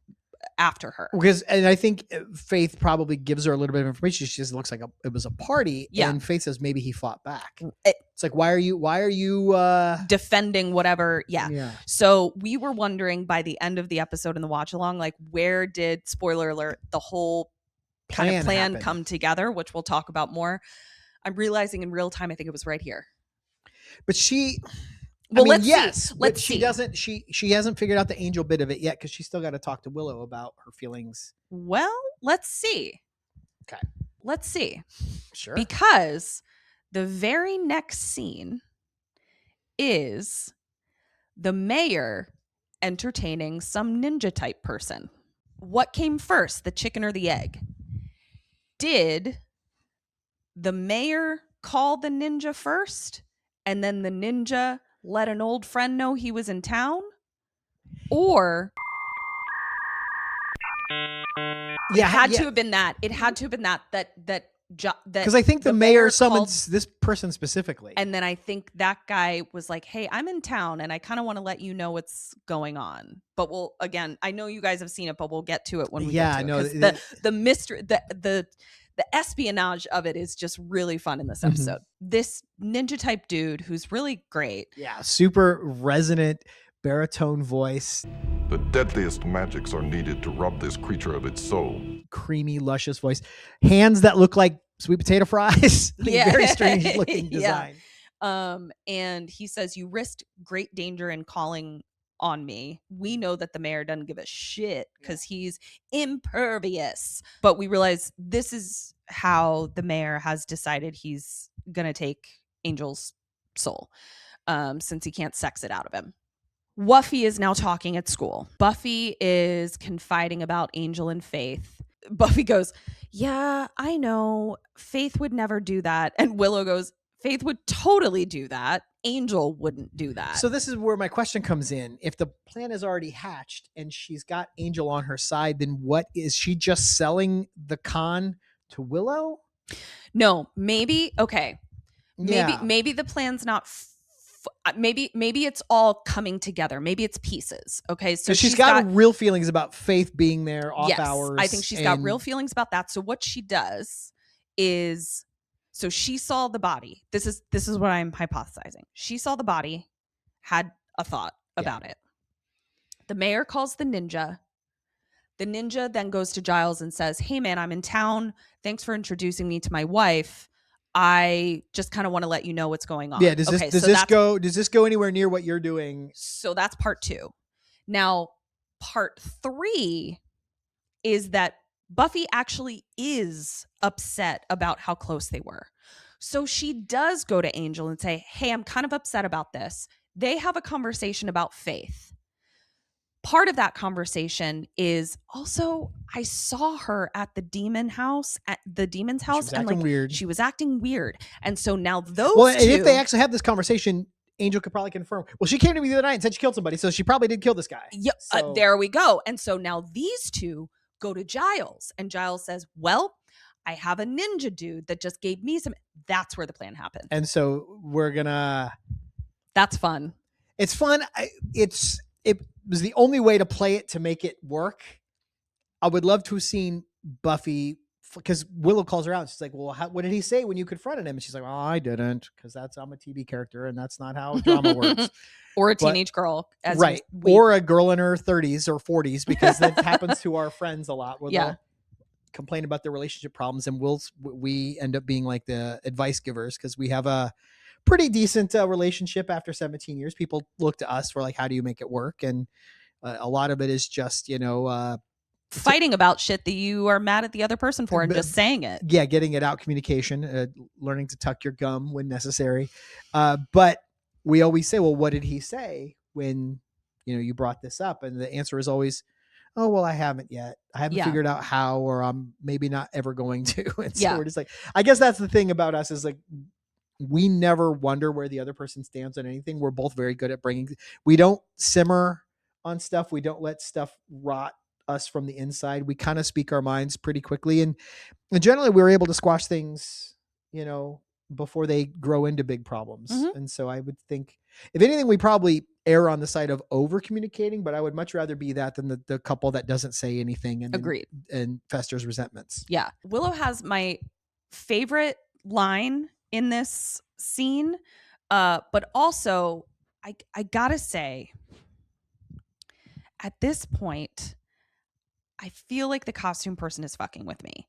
After her, and I think Faith probably gives her a little bit of information. She just looks like it was a party, and Faith says maybe he fought back. It's like, why are you defending whatever? Yeah. So we were wondering by the end of the episode in the watch along, like, where did, spoiler alert, the whole kind of plan come together, which we'll talk about more. I'm realizing in real time, I think it was right here. But she. Well, I mean, let's see. But she doesn't. She hasn't figured out the angel bit of it yet, because she's still got to talk to Willow about her feelings. Well, let's see. Okay, let's see. Sure. Because the very next scene is the mayor entertaining some ninja type person. What came first, the chicken or the egg? Did the mayor call the ninja first, and then the ninja let an old friend know he was in town? Or it had to have been that. It had to have been that because I think the mayor summons this person specifically. And then I think that guy was like, hey, I'm in town and I kind of want to let you know what's going on. But again, I know you guys have seen it, but we'll get to it when we get to it. The mystery, the espionage of it is just really fun in this episode. This ninja type dude who's really great. Yeah, super resonant baritone voice. The deadliest magics are needed to rob this creature of its soul. Creamy, luscious voice. Hands that look like sweet potato fries. Very strange looking design. And he says, you risked great danger in calling on me. We know that the mayor doesn't give a shit because he's impervious. But we realize this is how the mayor has decided he's going to take Angel's soul, since he can't sex it out of him. Wuffy is now talking at school. Buffy is confiding about Angel and Faith. Buffy goes, yeah, I know. Faith would never do that. And Willow goes, Faith would totally do that. Angel wouldn't do that. So this is where my question comes in. If the plan is already hatched and she's got Angel on her side, then what is she just selling the con to Willow? No, maybe. Okay. Maybe the plan's not maybe it's all coming together. Maybe it's pieces. Okay, so she's got real feelings about Faith being there off hours. I think she's got real feelings about that. So what she does is, so she saw the body. This is what I'm hypothesizing. She saw the body, had a thought about it. The mayor calls the ninja. The ninja then goes to Giles and says, "Hey man, I'm in town. Thanks for introducing me to my wife. I just kind of want to let you know what's going on." Yeah, does this go anywhere near what you're doing? So that's part 2. Now, part 3 is that Buffy actually is upset about how close they were. So she does go to Angel and say, "Hey, I'm kind of upset about this." They have a conversation about Faith. Part of that conversation is also, I saw her at the demon's house, and like weird. She was acting weird. And so now those and two, if they actually have this conversation, Angel could probably confirm. Well, she came to me the other night and said she killed somebody, so she probably did kill this guy. Yeah, so. There we go. And so now these two go to Giles, and Giles says, "Well, I have a ninja dude that just gave me some." That's where the plan happened. And so we're gonna. That's fun. It's fun. It was the only way to play it to make it work. I would love to have seen Buffy, because Willow calls her out. She's like, "Well, what did he say when you confronted him?" And she's like, "Oh, I didn't, because I'm a TV character and that's not how drama works." Or a teenage girl. Right. Or a girl in her 30s or 40s, because that happens to our friends a lot. Where they'll complain about their relationship problems, and we end up being like the advice givers, because we have a pretty decent relationship after 17 years. People look to us for like, how do you make it work? And a lot of it is just, fighting about shit that you are mad at the other person for and just saying it. Yeah, getting it out, communication, learning to tuck your gum when necessary. But we always say, well, what did he say when, you brought this up? And the answer is always, "Oh, well, I haven't yet. I haven't figured out how, or I'm maybe not ever going to." And so we're just like, I guess that's the thing about us, is like, we never wonder where the other person stands on anything. We're both very good at we don't simmer on stuff. We don't let stuff rot us from the inside. We kind of speak our minds pretty quickly. And generally we're able to squash things, before they grow into big problems. Mm-hmm. And so I would think, if anything, we probably err on the side of over communicating, but I would much rather be that than the couple that doesn't say anything and festers resentments. Yeah. Willow has my favorite line in this scene, but also I gotta say, at this point, I feel like the costume person is fucking with me.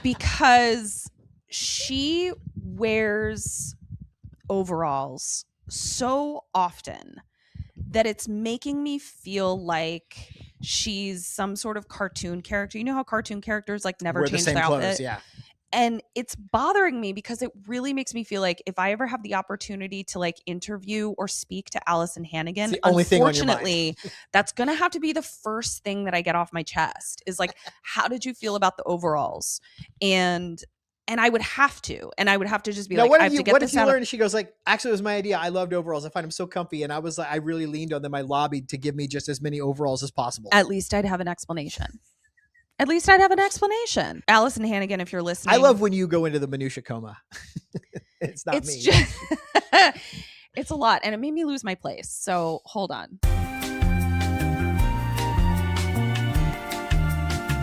Because she wears overalls so often that it's making me feel like she's some sort of cartoon character. You know how cartoon characters like never change their outfit? Yeah. And it's bothering me because it really makes me feel like if I ever have the opportunity to like interview or speak to Allison Hannigan, unfortunately, that's going to have to be the first thing that I get off my chest is like, how did you feel about the overalls? And I would have to just be like, I have to get this out. What if you learn? She goes like, "Actually, it was my idea. I loved overalls. I find them so comfy." And I was like, I really leaned on them. I lobbied to give me just as many overalls as possible. At least I'd have an explanation. Allison Hannigan, if you're listening. I love when you go into the minutia coma. It's not me. It's a lot. And it made me lose my place. So hold on.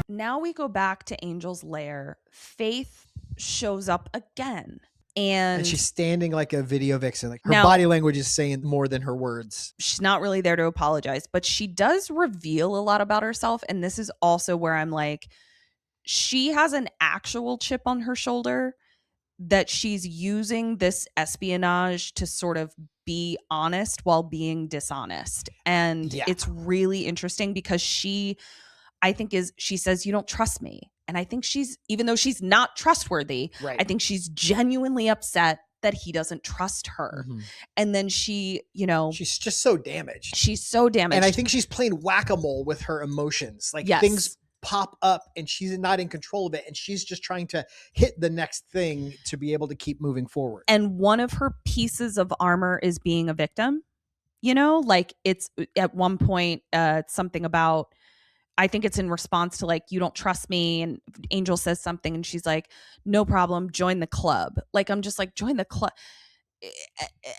Now we go back to Angel's lair. Faith shows up again. And she's standing like a video vixen. Like her body language is saying more than her words. She's not really there to apologize, but she does reveal a lot about herself. And this is also where I'm like, she has an actual chip on her shoulder that she's using this espionage to sort of be honest while being dishonest. And it's really interesting because she says, "You don't trust me." And I think even though she's not trustworthy, I think she's genuinely upset that he doesn't trust her. Mm-hmm. And then she's just so damaged. And I think she's playing whack-a-mole with her emotions. Like things pop up and she's not in control of it. And she's just trying to hit the next thing to be able to keep moving forward. And one of her pieces of armor is being a victim. Like it's at one point, it's something about, I think it's in response to like, "You don't trust me." And Angel says something and she's like, "No problem. Join the club." Like, I'm just like, join the club.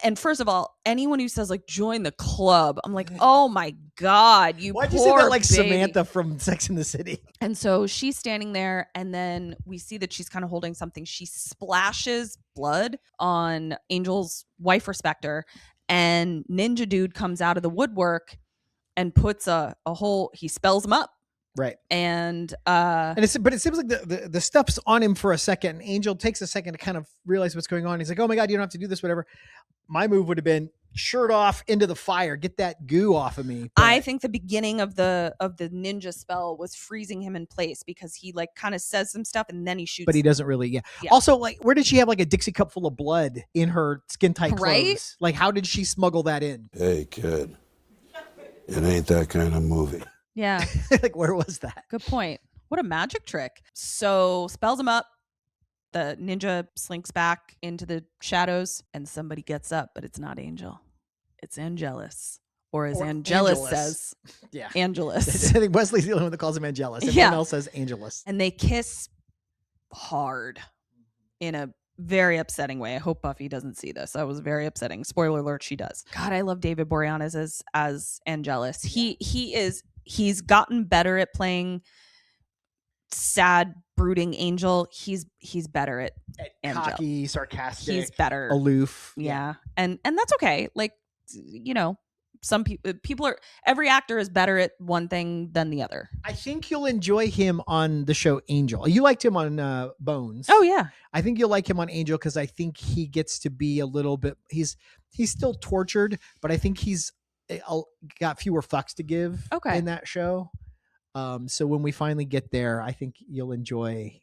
and first of all, anyone who says like join the club, I'm like, oh my God, you Why'd poor you say that like baby. Samantha from Sex and the City? And so she's standing there, and then we see that she's kind of holding something. She splashes blood on Angel's wife or Spectre, and Ninja Dude comes out of the woodwork and puts a whole, he spells him up. Right. And but it seems like the stuff's on him for a second. Angel takes a second to kind of realize what's going on. He's like, oh my God, you don't have to do this, whatever. My move would have been shirt off into the fire, get that goo off of me. But I think the beginning of the ninja spell was freezing him in place, because he like kind of says some stuff and then he shoots. But he doesn't really. Yeah. Yeah. Also, like, where did she have like a Dixie cup full of blood in her skin tight clothes? Right? Like, how did she smuggle that in? Hey, kid. It ain't that kind of movie. Yeah. Like, where was that? Good point. What a magic trick. So spells him up. The ninja slinks back into the shadows, and somebody gets up, but it's not Angel. It's Angelus. Or as Angelus says, Yeah. Angelus. I think Wesley's the only one that calls him Angelus. Everyone Yeah. else says Angelus. And they kiss hard in a very upsetting way. I hope Buffy doesn't see this. That was very upsetting. Spoiler alert, she does. God, I love David Boreanaz as Angelus. He's gotten better at playing sad, brooding Angel. He's better at Angel. Cocky, sarcastic. He's better. Aloof. Yeah. And that's okay. Like, you know, some people are, every actor is better at one thing than the other. I think you'll enjoy him on the show Angel. You liked him on Bones. Oh yeah. I think you'll like him on Angel because I think he gets to be a little bit. He's still tortured, but I think he's got fewer fucks to give in that show. So when we finally get there, I think you'll enjoy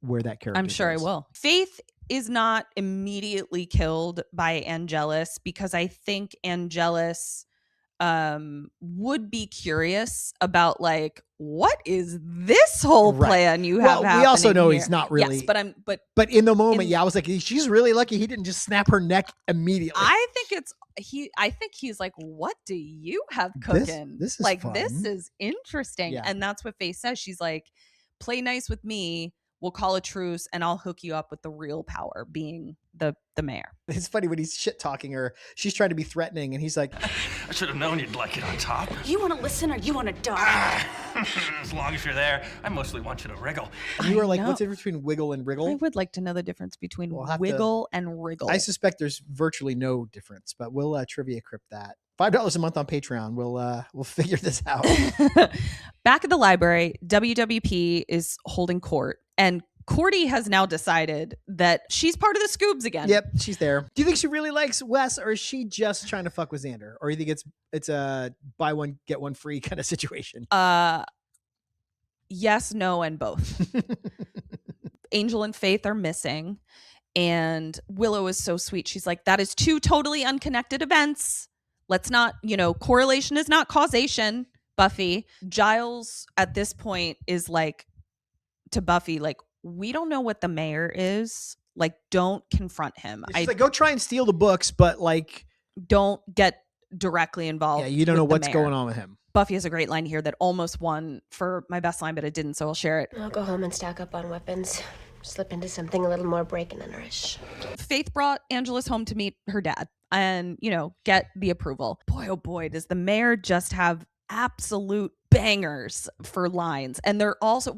where that character. I'm sure goes. I will. Faith is not immediately killed by Angelus, because I think Angelus would be curious about, like, what is this whole plan you have happening we also know here? he's not really. Yes, but in the moment, I was like, she's really lucky he didn't just snap her neck immediately. I think he's like, what do you have cooking? This is like fun. This is interesting. Yeah. And that's what Faith says. She's like, play nice with me. We'll call a truce, and I'll hook you up with the real power, being the mayor. It's funny when he's shit talking her. She's trying to be threatening, and he's like, I should have known you'd like it on top. You want to listen or you want to die? As long as you're there, I mostly want you to wriggle. you were like, know. what's the difference between wiggle and wriggle? I would like to know the difference between We'll have wiggle and wriggle. I suspect there's virtually no difference, but we'll trivia crypt that. $5 a month on Patreon. We'll figure this out. Back at the library, WWP is holding court, and Cordy has now decided that she's part of the Scoobs again. Yep, she's there. Do you think she really likes Wes, or is she just trying to fuck with Xander? Or you think it's a buy one get one free kind of situation? Yes, no, and both. Angel and Faith are missing, and Willow is so sweet. She's like, that is two totally unconnected events. Let's not, correlation is not causation, Buffy. Giles at this point is like to Buffy, like, we don't know what the mayor is. Like, don't confront him. She's like, go try and steal the books, but like, don't get directly involved. Yeah, you don't know with the what's mayor. going on with him. Buffy has a great line here that almost won for my best line, but it didn't, so I'll share it. I'll go home and stack up on weapons. Slip into something a little more break and enter-ish. Faith brought Angelus home to meet her dad and, get the approval. Boy, oh boy, does the mayor just have absolute bangers for lines. And they're also,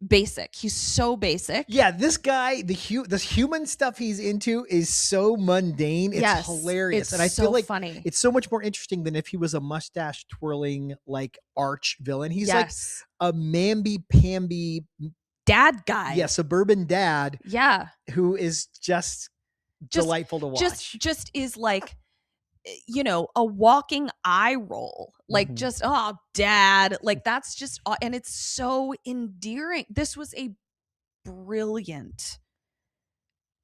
basic. He's so basic. Yeah, this guy, this human stuff he's into is so mundane. It's hilarious. And I feel like funny. It's so much more interesting than if he was a mustache twirling, like, arch villain. He's like a mamby-pamby dad guy. Yeah, suburban dad. Yeah. Who is just delightful to watch. Just is like, a walking eye roll, like just, oh, dad, like that's just, and it's so endearing. This was a brilliant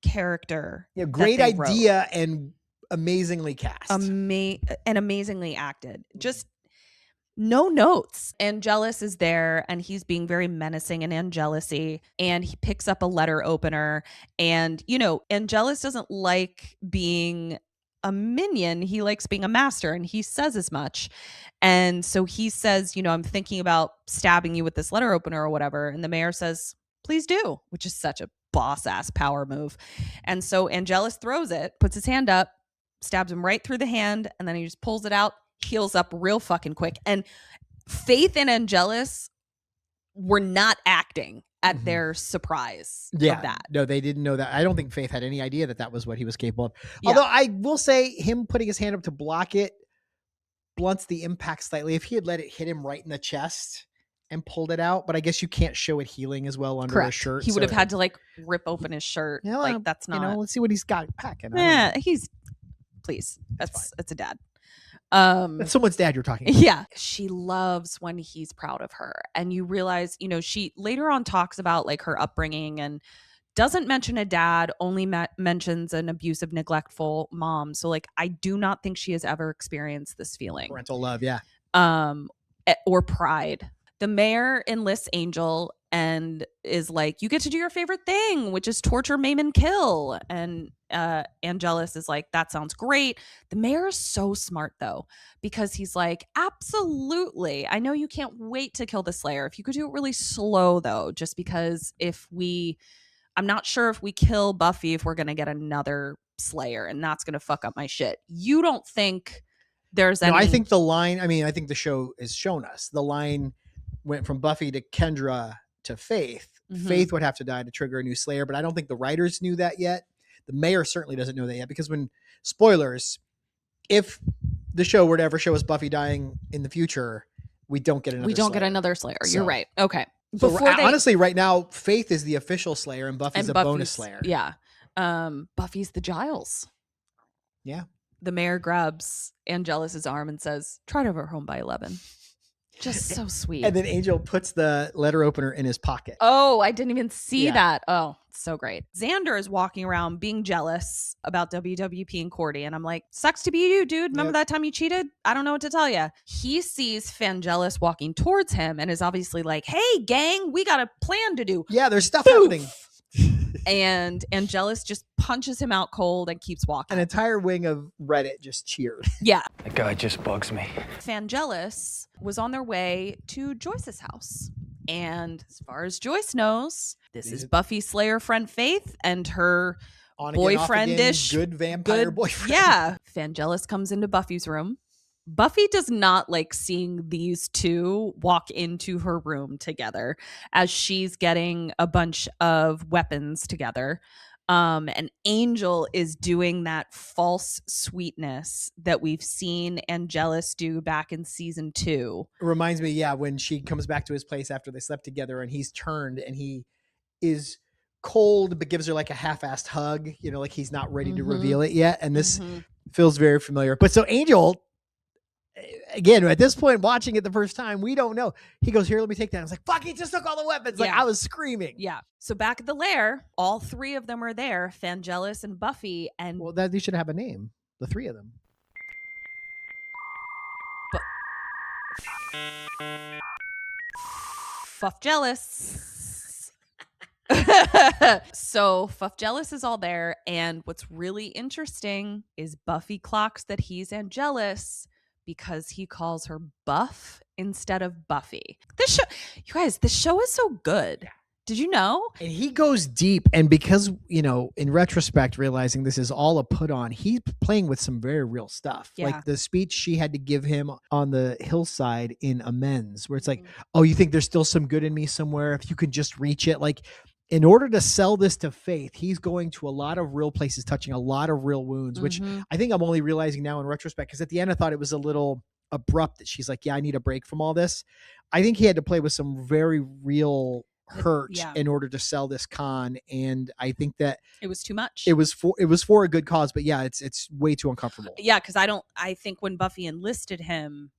character. Yeah, great idea and amazingly cast. And amazingly acted. Just no notes. Angelus is there and he's being very menacing and Angelusy, and he picks up a letter opener, and, Angelus doesn't like being a minion. He likes being a master, and he says as much. And so he says, I'm thinking about stabbing you with this letter opener or whatever. And the mayor says, please do, which is such a boss ass power move. And so Angelus throws it, puts his hand up, stabs him right through the hand, and then he just pulls it out, heals up real fucking quick. And Faith and Angelus were not acting at their surprise of that. No, they didn't know that. I don't think Faith had any idea that that was what he was capable of. Yeah. Although I will say him putting his hand up to block it blunts the impact slightly. If he had let it hit him right in the chest and pulled it out, but I guess you can't show it healing as well under a shirt. He would have had to like rip open his shirt. Yeah, like that's not. You know, let's see what he's got packing. Yeah, he's. Please, it's a dad. That's someone's dad you're talking about. Yeah, she loves when he's proud of her, and you realize, you know, she later on talks about like her upbringing and doesn't mention a dad, only mentions an abusive, neglectful mom. So like, I do not think she has ever experienced this feeling, Parental love, yeah, or pride. The mayor enlists Angel and is like, you get to do your favorite thing, which is torture, maim, and kill. And Angelus is like, that sounds great. The mayor is so smart, though, because he's like, absolutely. I know you can't wait to kill the Slayer. If you could do it really slow, though, just because I'm not sure if we kill Buffy, if we're going to get another Slayer, and that's going to fuck up my shit. You don't think there's any... No, I think the line, I think the show has shown us. The line went from Buffy to Kendra to Faith. Faith would have to die to trigger a new Slayer, but I don't think the writers knew that yet. The mayor certainly doesn't know that yet, because when, spoilers, if the show were to ever show us Buffy dying in the future, we don't get another Slayer. Get another Slayer. You're right. Okay. So honestly, right now, Faith is the official Slayer and Buffy's a bonus Slayer. Yeah. Buffy's the Giles. Yeah. The mayor grabs Angelus's arm and says, try to have her home by 11. Just so sweet. And then Angel puts the letter opener in his pocket. Oh, I didn't even see that. Oh, so great. Xander is walking around being jealous about WWP and Cordy. And I'm like, sucks to be you, dude. Remember that time you cheated? I don't know what to tell you. He sees Vangelis walking towards him and is obviously like, hey, gang, we got a plan to do. Yeah, there's stuff happening. And Angelus just punches him out cold and keeps walking. An entire wing of Reddit just cheered. Yeah. That guy just bugs me. Vangelis was on their way to Joyce's house. And as far as Joyce knows, this is Buffy Slayer friend Faith and her boyfriendish good vampire boyfriend. Yeah. Vangelis comes into Buffy's room. Buffy does not like seeing these two walk into her room together as she's getting a bunch of weapons together. And Angel is doing that false sweetness that we've seen Angelus do back in season 2. It reminds me, when she comes back to his place after they slept together and he's turned and he is cold but gives her like a half-assed hug, like he's not ready to reveal it yet. And this feels very familiar. But so Angel, again, at this point, watching it the first time, we don't know. He goes, here, let me take that. I was like, fuck, he just took all the weapons. Like, I was screaming. Yeah. So back at the lair, all three of them are there, Vangelis and Buffy. And well, that you should have a name. The three of them. Fuffjealous. So Fuffjealous is all there. And what's really interesting is Buffy clocks that he's Angelus because he calls her Buff instead of Buffy. This show, you guys, this show is so good. Did you know? And he goes deep. And because, in retrospect, realizing this is all a put on, he's playing with some very real stuff. Yeah. Like the speech she had to give him on the hillside in Amends, where it's like, oh, you think there's still some good in me somewhere? If you could just reach it. Like, in order to sell this to Faith, he's going to a lot of real places, touching a lot of real wounds, which I think I'm only realizing now in retrospect, because at the end I thought it was a little abrupt that she's like, yeah, I need a break from all this. I think he had to play with some very real hurt in order to sell this con, and I think that it was too much. It was for a good cause, but it's way too uncomfortable. Yeah, because I think when Buffy enlisted him,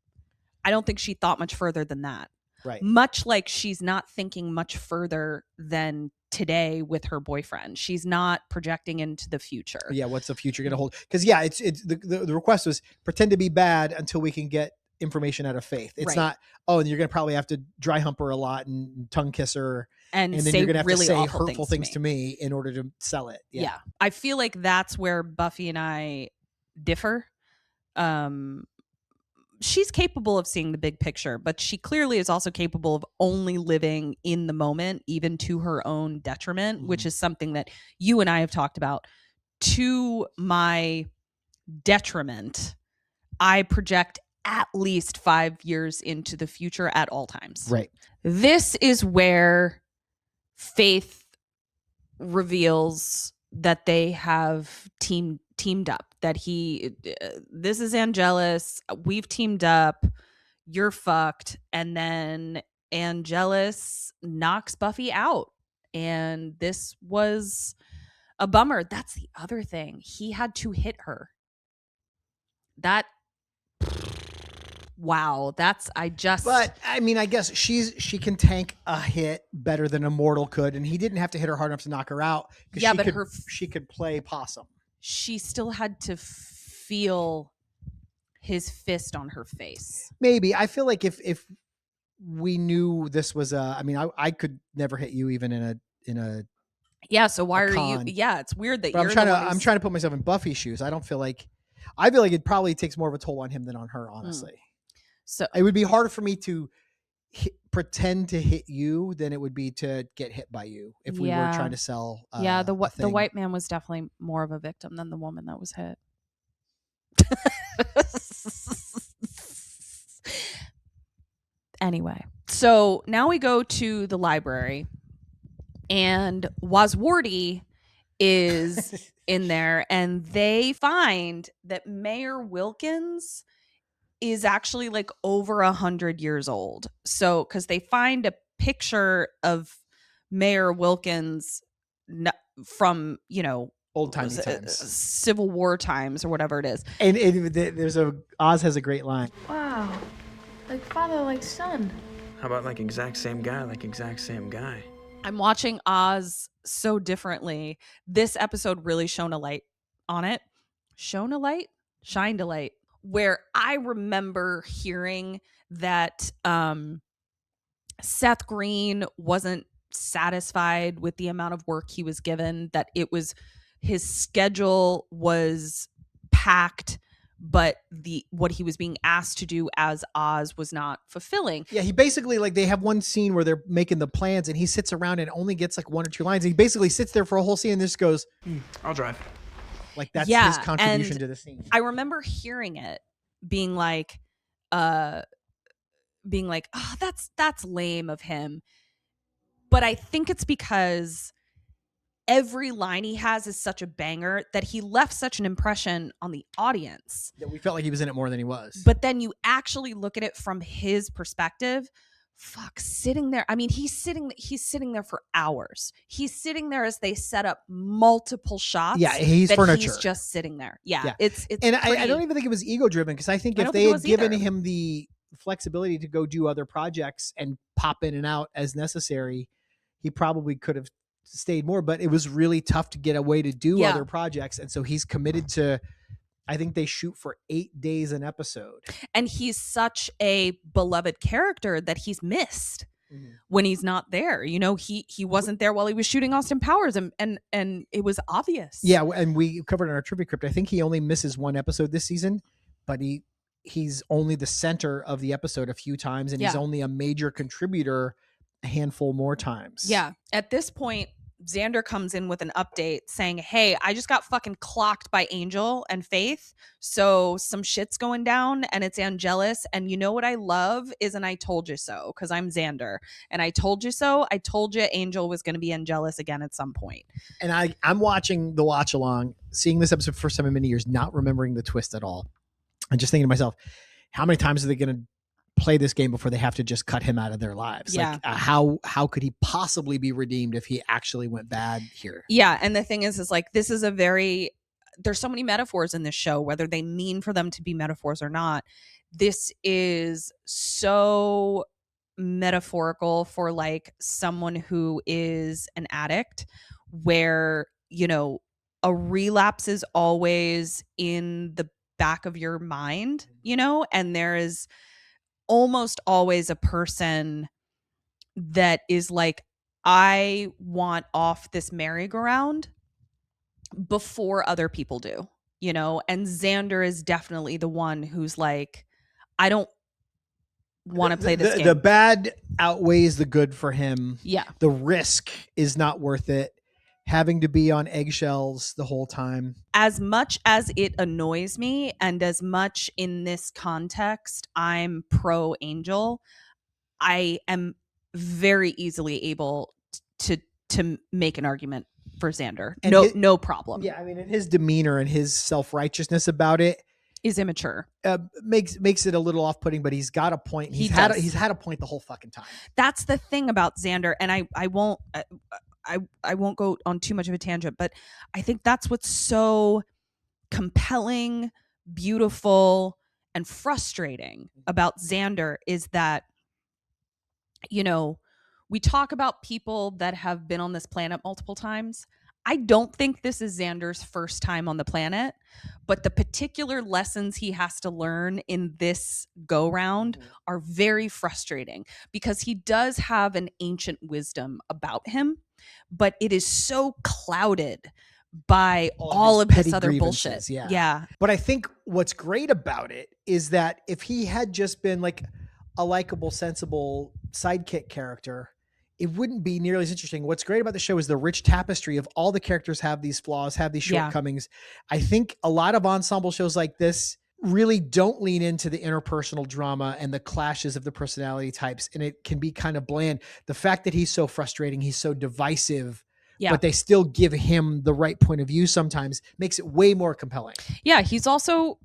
I don't think she thought much further than that. Right. Much like she's not thinking much further than today with her boyfriend. She's not projecting into the future. Yeah, what's the future going to hold? Because it's the request was pretend to be bad until we can get information out of Faith. It's not, and you're going to probably have to dry hump her a lot and tongue kiss her. And then you're going to have to say hurtful things to me in order to sell it. Yeah. I feel like that's where Buffy and I differ. she's capable of seeing the big picture, but she clearly is also capable of only living in the moment, even to her own detriment, which is something that you and I have talked about. To my detriment, I project at least 5 years into the future at all times. Right. This is where Faith reveals that they have teamed up, that this is Angelus, we've teamed up, you're fucked. And then Angelus knocks Buffy out, and this was a bummer. That's the other thing, he had to hit her. That wow, but I mean, I guess she can tank a hit better than a mortal could, and he didn't have to hit her hard enough to knock her out. Yeah, but she could play possum. She still had to feel his fist on her face. Maybe. I feel like if we knew this was I could never hit you even in a yeah. So why are con. you? Yeah, it's weird that But you're. I'm trying to put myself in Buffy's shoes. I feel like it probably takes more of a toll on him than on her, honestly. So it would be harder for me to pretend to hit you than it would be to get hit by you if we were trying to sell. The white man was definitely more of a victim than the woman that was hit. Anyway, so now we go to the library, and Waswardy is in there, and they find that Mayor Wilkins is actually like over 100 years old. So, because they find a picture of Mayor Wilkins from, old timey times, Civil War times, or whatever it is. And Oz has a great line. Wow, like father, like son. How about like exact same guy, like exact same guy? I'm watching Oz so differently. This episode really shone a light on it. Shined a light. Where I remember hearing that Seth Green wasn't satisfied with the amount of work he was given, that his schedule was packed, but what he was being asked to do as Oz was not fulfilling. Yeah, he basically, like, they have one scene where they're making the plans and he sits around and only gets like 1 or 2 lines. He basically sits there for a whole scene and just goes, I'll drive. Like, that's his contribution to the scene. I remember hearing it being like, oh, that's lame of him. But I think it's because every line he has is such a banger that he left such an impression on the audience. That we felt like he was in it more than he was. But then you actually look at it from his perspective. Fuck, sitting there. I mean, he's sitting there for hours. He's sitting there as they set up multiple shots. Yeah, he's furniture. He's just sitting there. Yeah. It's and I don't even think it was ego driven, because I think if they had given him the flexibility to go do other projects and pop in and out as necessary, he probably could have stayed more. But it was really tough to get away to do other projects, and so he's committed to. I think they shoot for 8 days an episode. And he's such a beloved character that he's missed when he's not there. He wasn't there while he was shooting Austin Powers, and it was obvious. Yeah, and we covered in our trivia crypt, I think he only misses 1 episode this season, but he's only the center of the episode a few times, and he's only a major contributor a handful more times. Yeah. At this point, Xander comes in with an update saying, hey, I just got fucking clocked by Angel and Faith. So some shit's going down and it's Angelus. And you know what I love is an I told you so, because I'm Xander. And I told you so. I told you Angel was going to be Angelus again at some point. And I'm watching the watch along, seeing this episode for the first time in many years, not remembering the twist at all. I'm just thinking to myself, how many times are they going to play this game before they have to just cut him out of their lives? Yeah. Like, how could he possibly be redeemed if he actually went bad here? Yeah. And the thing is like, this is there's so many metaphors in this show, whether they mean for them to be metaphors or not. This is so metaphorical for like someone who is an addict, where, a relapse is always in the back of your mind, and there is almost always a person that is like, I want off this merry-go-round before other people do, and Xander is definitely the one who's like, I don't want to play this game. The bad outweighs the good for him. Yeah. The risk is not worth it. Having to be on eggshells the whole time. As much as it annoys me, and as much in this context I'm pro Angel, I am very easily able to make an argument for Xander. And no problem. Yeah, I mean, and his demeanor and his self-righteousness about it is immature. Makes it a little off-putting, but he's got a point. He's had a point the whole fucking time. That's the thing about Xander, and I won't go on too much of a tangent, but I think that's what's so compelling, beautiful, and frustrating about Xander is that, you know, we talk about people that have been on this planet multiple times. I don't think this is Xander's first time on the planet, but the particular lessons he has to learn in this go round are very frustrating because he does have an ancient wisdom about him, but it is so clouded by all of this other bullshit. Yeah. But I think what's great about it is that if he had just been like a likable, sensible sidekick character, it wouldn't be nearly as interesting. What's great about the show is the rich tapestry of all the characters have these flaws, have these shortcomings. I think a lot of ensemble shows like this really don't lean into the interpersonal drama and the clashes of the personality types, and it can be kind of bland. The fact that he's so frustrating, he's so divisive, but they still give him the right point of view sometimes makes it way more compelling. Yeah, he's also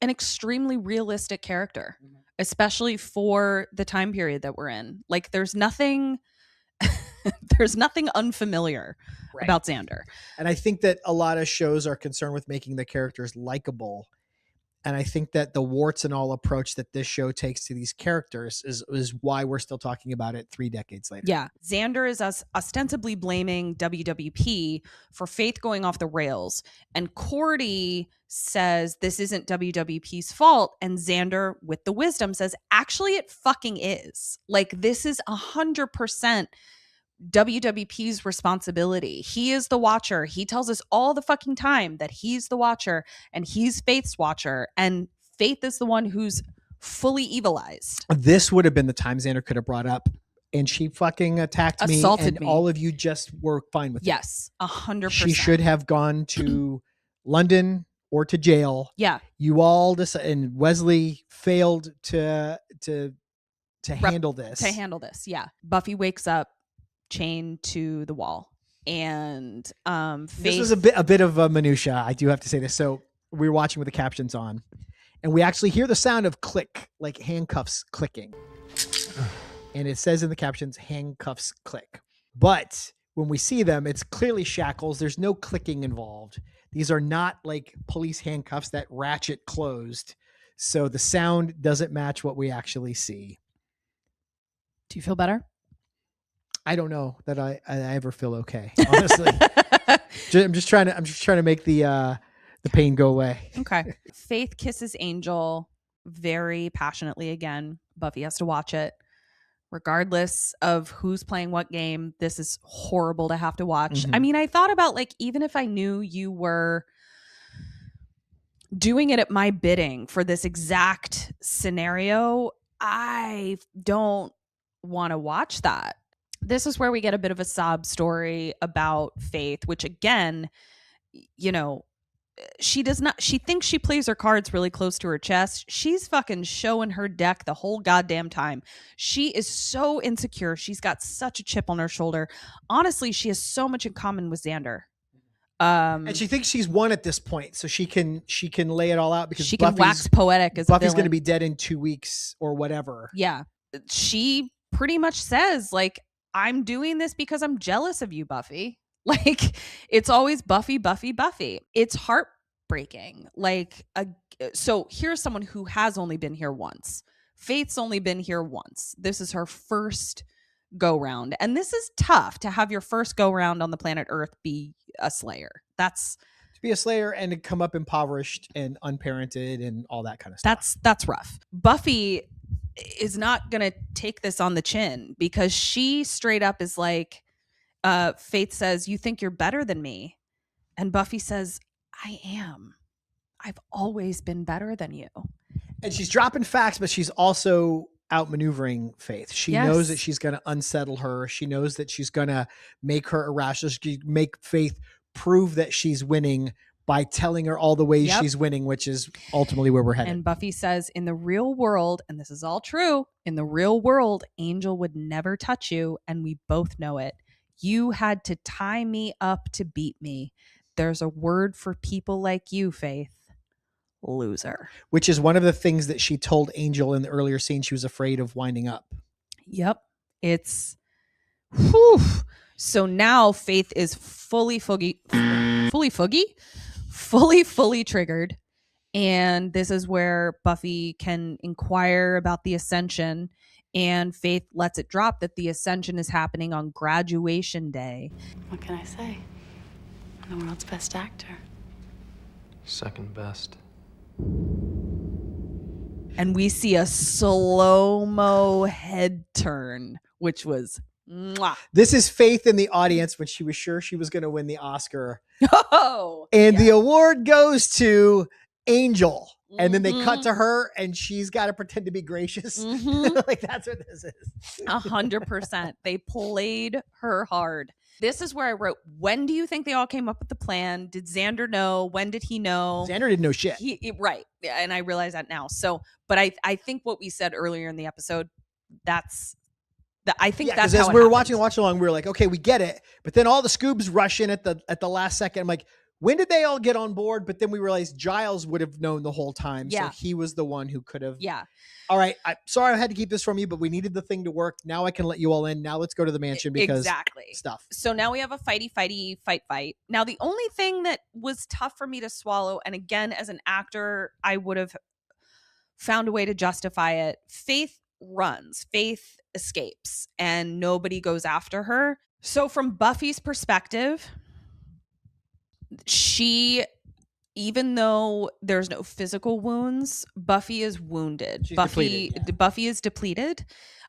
an extremely realistic character, especially for the time period that we're in. Like, there's nothing unfamiliar about Xander. And I think that a lot of shows are concerned with making the characters likable. And I think that the warts and all approach that this show takes to these characters is why we're still talking about it 3 decades later. Yeah. Xander is ostensibly blaming WWP for Faith going off the rails. And Cordy says this isn't WWP's fault. And Xander, with the wisdom, says, actually, it fucking is. Like, this is 100% WWP's responsibility. He is the watcher. He tells us all the fucking time that he's the watcher and he's Faith's watcher, and Faith is the one who's fully evilized. This would have been the time Xander could have brought up, and she fucking attacked me, and all of you just were fine with it. Yes, 100%. She should have gone to London or to jail. Yeah. You all and Wesley failed to handle this. To handle this, yeah. Buffy wakes up chained to the wall, and Faith... This was a bit of a minutia. I do have to say this. So we were watching with the captions on, and we actually hear the sound of click, like handcuffs clicking, and it says in the captions, handcuffs click. But when we see them, it's clearly shackles. There's no clicking involved. These are not like police handcuffs that ratchet closed. So the sound doesn't match what we actually see. Do you feel better? I don't know that I ever feel okay, honestly. I'm just trying to make the pain go away. Okay. Faith kisses Angel very passionately again. Buffy has to watch it. Regardless of who's playing what game, this is horrible to have to watch. I mean, I thought about, like, even if I knew you were doing it at my bidding for this exact scenario, I don't want to watch that. This is where we get a bit of a sob story about Faith, which, again, you know, she thinks she plays her cards really close to her chest. She's fucking showing her deck the whole goddamn time. She is so insecure. She's got such a chip on her shoulder. Honestly, she has so much in common with Xander. And she thinks she's won at this point, so she can lay it all out because she can wax poetic as Buffy's going to be dead in 2 weeks or whatever. Yeah. She pretty much says, like, I'm doing this because I'm jealous of you, Buffy. Like, it's always Buffy, Buffy, Buffy. It's heartbreaking. Like, so here's someone who has only been here once. Faith's only been here once. This is her first go round. And this is tough to have your first go round on the planet Earth be a Slayer. To be a Slayer and to come up impoverished and unparented and all that kind of stuff. That's rough. Buffy is not going to take this on the chin because she straight up is like, Faith says, you think you're better than me? And Buffy says, I am. I've always been better than you. And she's dropping facts, but she's also outmaneuvering Faith. She knows that she's going to unsettle her. She knows that she's going to make her irrational. She make Faith prove that she's winning by telling her all the ways she's winning, which is ultimately where we're headed. And Buffy says, in the real world, and this is all true, in the real world, Angel would never touch you, and we both know it. You had to tie me up to beat me. There's a word for people like you, Faith. Loser. Which is one of the things that she told Angel in the earlier scene she was afraid of winding up. Yep. It's whew. So now Faith is fully triggered. And this is where Buffy can inquire about the Ascension, and Faith lets it drop that the Ascension is happening on graduation day. What can I say? I'm the world's best actor. Second best. And we see a slow-mo head turn, which was mwah. This is Faith in the audience when she was sure she was going to win the Oscar. Oh, and the award goes to Angel. And then they cut to her and she's got to pretend to be gracious. Like, that's what this is. 100%. They played her hard. This is where I wrote, when do you think they all came up with the plan? Did Xander know? When did he know? Xander didn't know shit. Right. And I realize that now. So, but I think what we said earlier in the episode, I think that's how as we were watching Watch Along, we were like, okay, we get it. But then all the Scoobs rush in at the last second. I'm like, when did they all get on board? But then we realized Giles would have known the whole time. Yeah. So he was the one who could have. Yeah. All right. Sorry I had to keep this from you, but we needed the thing to work. Now I can let you all in. Now let's go to the mansion because stuff. So now we have a fight. Now the only thing that was tough for me to swallow, and again, as an actor, I would have found a way to justify it. Faith runs. Faith escapes and nobody goes after her. So from Buffy's perspective, even though there's no physical wounds, Buffy is wounded. Buffy is depleted.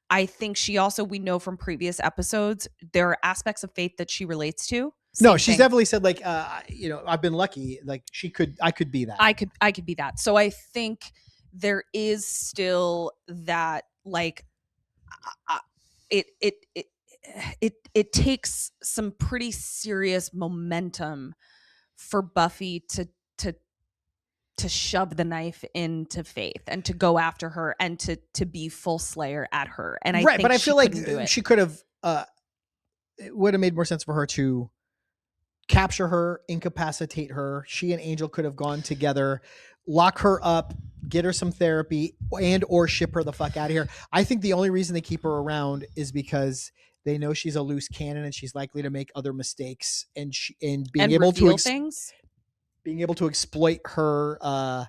I think she also, we know from previous episodes, there are aspects of Faith that she relates to. No, she's definitely said like, I've been lucky. Like I could be that. I could be that. So I think there is still that, like, it takes some pretty serious momentum for Buffy to shove the knife into Faith and to go after her and to be full Slayer at her. And I think but I feel like she could have. It would have made more sense for her to capture her, incapacitate her. She and Angel could have gone together, lock her up, get her some therapy, and or ship her the fuck out of here. I think the only reason they keep her around is because they know she's a loose cannon and she's likely to make other mistakes, and being able to exploit her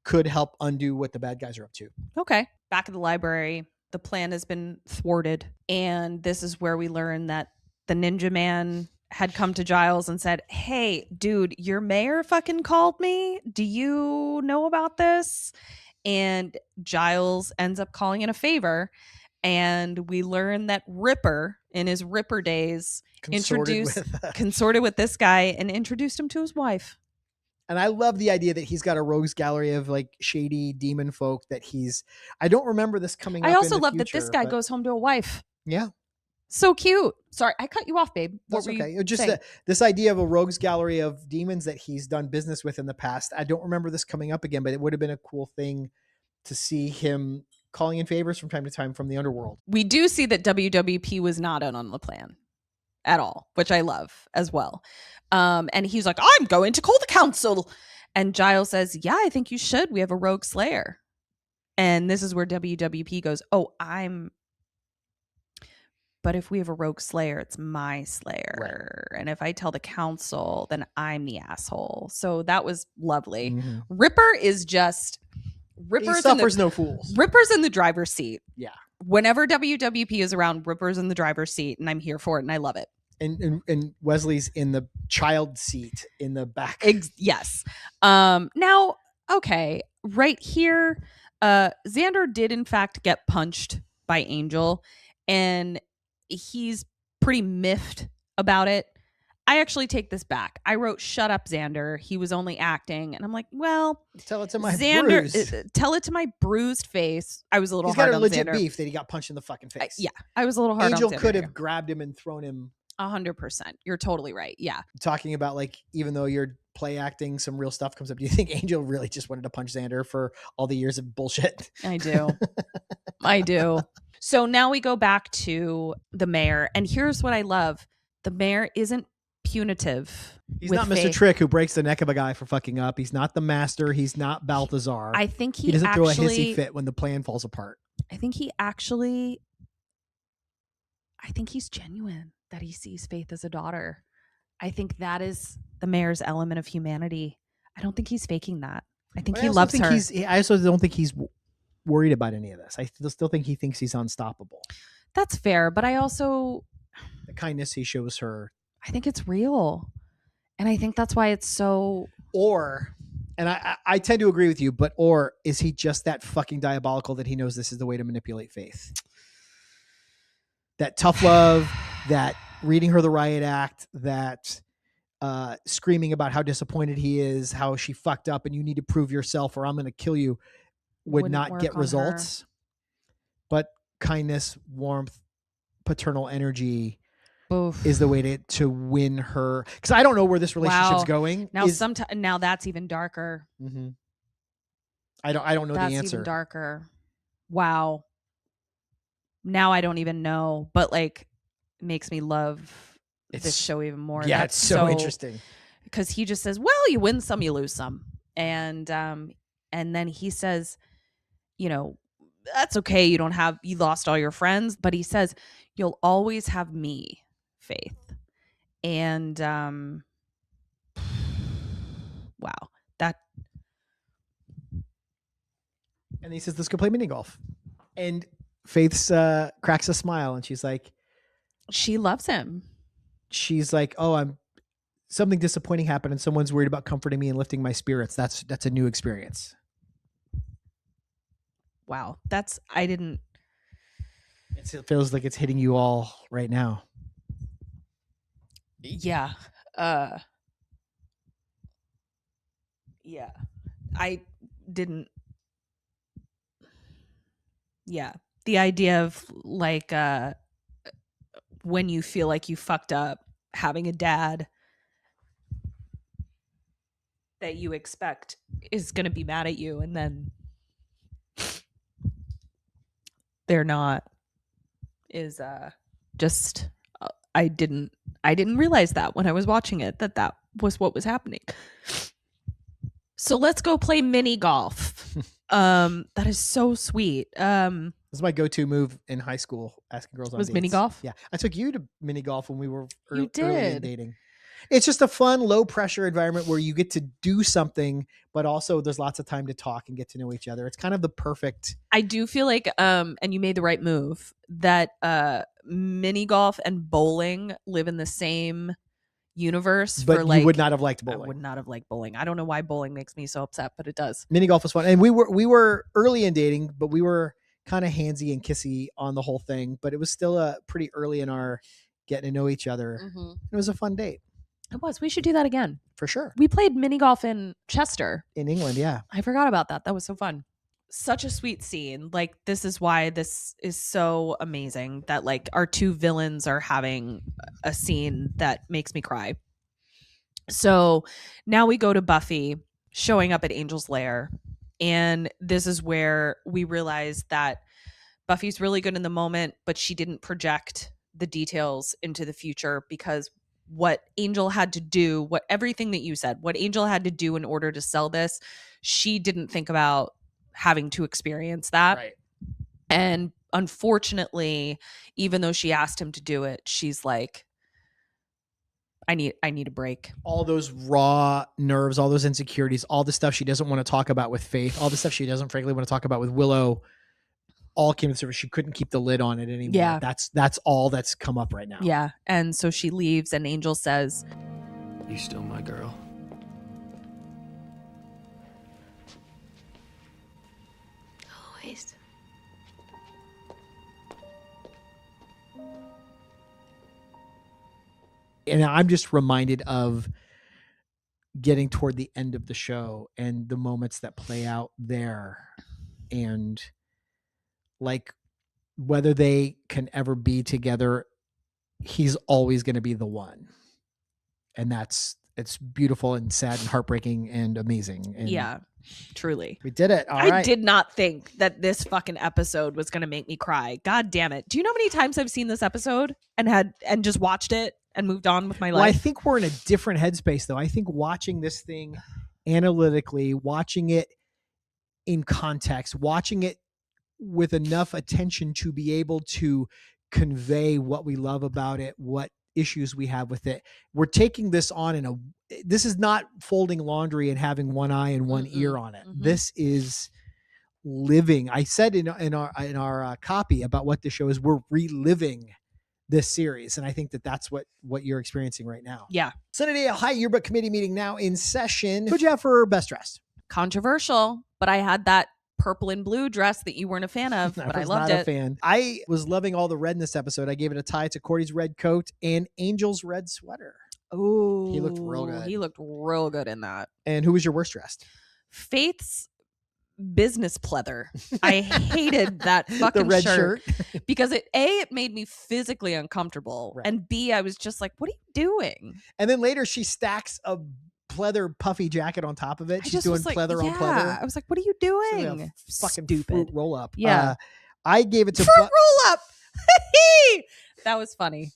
could help undo what the bad guys are up to. Okay. Back at the library, the plan has been thwarted, and this is where we learn that the Ninja Man had come to Giles and said, "Hey, dude, your mayor fucking called me. Do you know about this?" And Giles ends up calling in a favor. And we learn that Ripper, in his Ripper days, consorted with this guy and introduced him to his wife. And I love the idea that he's got a rogues gallery of like shady demon folk that I don't remember this coming up. I also love that this guy goes home to a wife. Yeah. So cute. Sorry, I cut you off, babe. That's okay. Just this idea of a rogues gallery of demons that he's done business with in the past. I don't remember this coming up again, but it would have been a cool thing to see him calling in favors from time to time from the underworld. We do see that WWP was not in on the plan at all, which I love as well. And he's like, "I'm going to call the council." And Giles says, "Yeah, I think you should. We have a rogue Slayer." And this is where WWP goes, but if we have a rogue Slayer, it's my Slayer. Right. And if I tell the council, then I'm the asshole. So that was lovely. Mm-hmm. Ripper suffers no fools. Ripper's in the driver's seat. Yeah. Whenever WWP is around, Ripper's in the driver's seat, and I'm here for it, and I love it. And Wesley's in the child seat in the back. Yes. Now, okay, right here, Xander did in fact get punched by Angel, and he's pretty miffed about it. I actually take this back. I wrote, shut up, Xander. He was only acting. And I'm like, well, tell it to my Xander, bruised. Tell it to my bruised face. I was a little He's hard got a on legit Xander. beef that he got punched in the fucking face. I was a little hard Angel on Xander. could have grabbed him and thrown him. 100%. You're totally right. Yeah. Talking about like, even though you're play acting, some real stuff comes up. Do you think Angel really just wanted to punch Xander for all the years of bullshit? I do. I do. So now we go back to the mayor. And here's what I love. The mayor isn't punitive. He's not Mr. Faith. Trick who breaks the neck of a guy for fucking up. He's not the master. He's not Balthazar. I think he doesn't throw a hissy fit when the plan falls apart. I think he's genuine that he sees Faith as a daughter. I think that is the mayor's element of humanity. I don't think he's faking that. I think he loves her. I also don't think he's worried about any of this. I still think he thinks he's unstoppable. That's fair, but I also... The kindness he shows her. I think it's real. And I think that's why it's so... And I tend to agree with you, or is he just that fucking diabolical that he knows this is the way to manipulate Faith? That tough love, that reading her the riot act, that screaming about how disappointed he is, how she fucked up and you need to prove yourself or I'm going to kill you would not get results. But kindness, warmth, paternal energy is the way to win her. Because I don't know where this relationship's going. Now that's even darker. Mm-hmm. I don't know the answer. That's even darker. Wow. Now I don't even know, but like it makes me love this show even more. Yeah, it's so interesting. Because he just says, well, you win some, you lose some. And then he says, you know, that's okay. You lost all your friends, but he says, you'll always have me, Faith. And wow, that. And he says, let's go play mini golf. And Faith cracks a smile and she's like, she loves him. She's like, oh, something disappointing happened and someone's worried about comforting me and lifting my spirits. That's a new experience. Wow. It feels like it's hitting you all right now. Yeah. Yeah. I didn't. Yeah. The idea of like, when you feel like you fucked up, having a dad that you expect is going to be mad at you and then they're not is just I didn't realize that when I was watching it that was what was happening. So let's go play mini golf. That is so sweet. This is my go-to move in high school, asking girls on dates. Was mini golf? Yeah. I took you to mini golf when we were early did. in dating. It's just a fun, low-pressure environment where you get to do something, but also there's lots of time to talk and get to know each other. It's kind of the perfect... I do feel like, and you made the right move, that mini golf and bowling live in the same universe. But you would not have liked bowling. I would not have liked bowling. I don't know why bowling makes me so upset, but it does. Mini golf was fun. And we were early in dating, but we were kind of handsy and kissy on the whole thing, but it was still pretty early in our getting to know each other. Mm-hmm. It was a fun date. It was. We should do that again. For sure. We played mini golf in Chester. In England, yeah. I forgot about that. That was so fun. Such a sweet scene. Like, this is why this is so amazing that like our two villains are having a scene that makes me cry. So now we go to Buffy showing up at Angel's lair. And this is where we realize that Buffy's really good in the moment, but she didn't project the details into the future because what Angel had to do, everything that you said, what Angel had to do in order to sell this, she didn't think about having to experience that. Right. And unfortunately, even though she asked him to do it, she's like, I need a break. All those raw nerves, all those insecurities, all the stuff she doesn't want to talk about with Faith, all the stuff she doesn't frankly want to talk about with Willow, all came to the surface. She couldn't keep the lid on it anymore. Yeah. That's all that's come up right now. Yeah. And so she leaves and Angel says, You still my girl? Always. And I'm just reminded of getting toward the end of the show and the moments that play out there, and like whether they can ever be together, he's always going to be the one. And it's beautiful and sad and heartbreaking and amazing. And yeah, truly. we did it. All I right. did not think that this fucking episode was going to make me cry. God damn it. Do you know how many times I've seen this episode and just watched it and moved on with my life? Well, I think we're in a different headspace, though. I think watching this thing analytically, watching it in context, watching it with enough attention to be able to convey what we love about it, what issues we have with it. We're taking this on this is not folding laundry and having one eye and one ear on it. This is living. I said in our copy about what the show is, we're reliving this series. And I think that's what you're experiencing right now. Yeah. Sunnydale High Yearbook Committee meeting now in session. Who'd you have for best dressed? Controversial, but I had that purple and blue dress that you weren't a fan of, but I loved it. A fan. I was loving all the red in this episode. I gave it a tie to Cordy's red coat and Angel's red sweater. Oh, he looked real good. He looked real good in that. And who was your worst dressed? Faith's business pleather. I hated that fucking the red shirt because it made me physically uncomfortable, right. And B, I was just like, what are you doing? And then later she stacks a pleather puffy jacket on top of it. She's doing pleather on pleather. I was like, what are you doing? Fucking stupid roll up. Yeah. I gave it to fruit roll up. That was funny.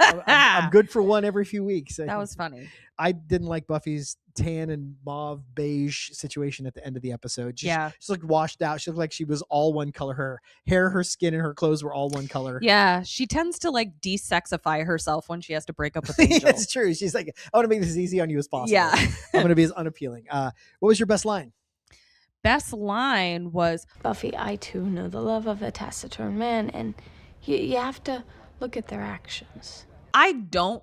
I'm good for one every few weeks. That was funny. I didn't like Buffy's tan and mauve beige situation at the end of the episode. She looked washed out. She looked like she was all one color. Her hair, her skin, and her clothes were all one color. Yeah, she tends to like de-sexify herself when she has to break up with Angel. It's true. She's like, I want to make this as easy on you as possible. Yeah. I'm going to be as unappealing. What was your best line? Best line was, Buffy, I too know the love of a taciturn man, and you have to look at their actions. I don't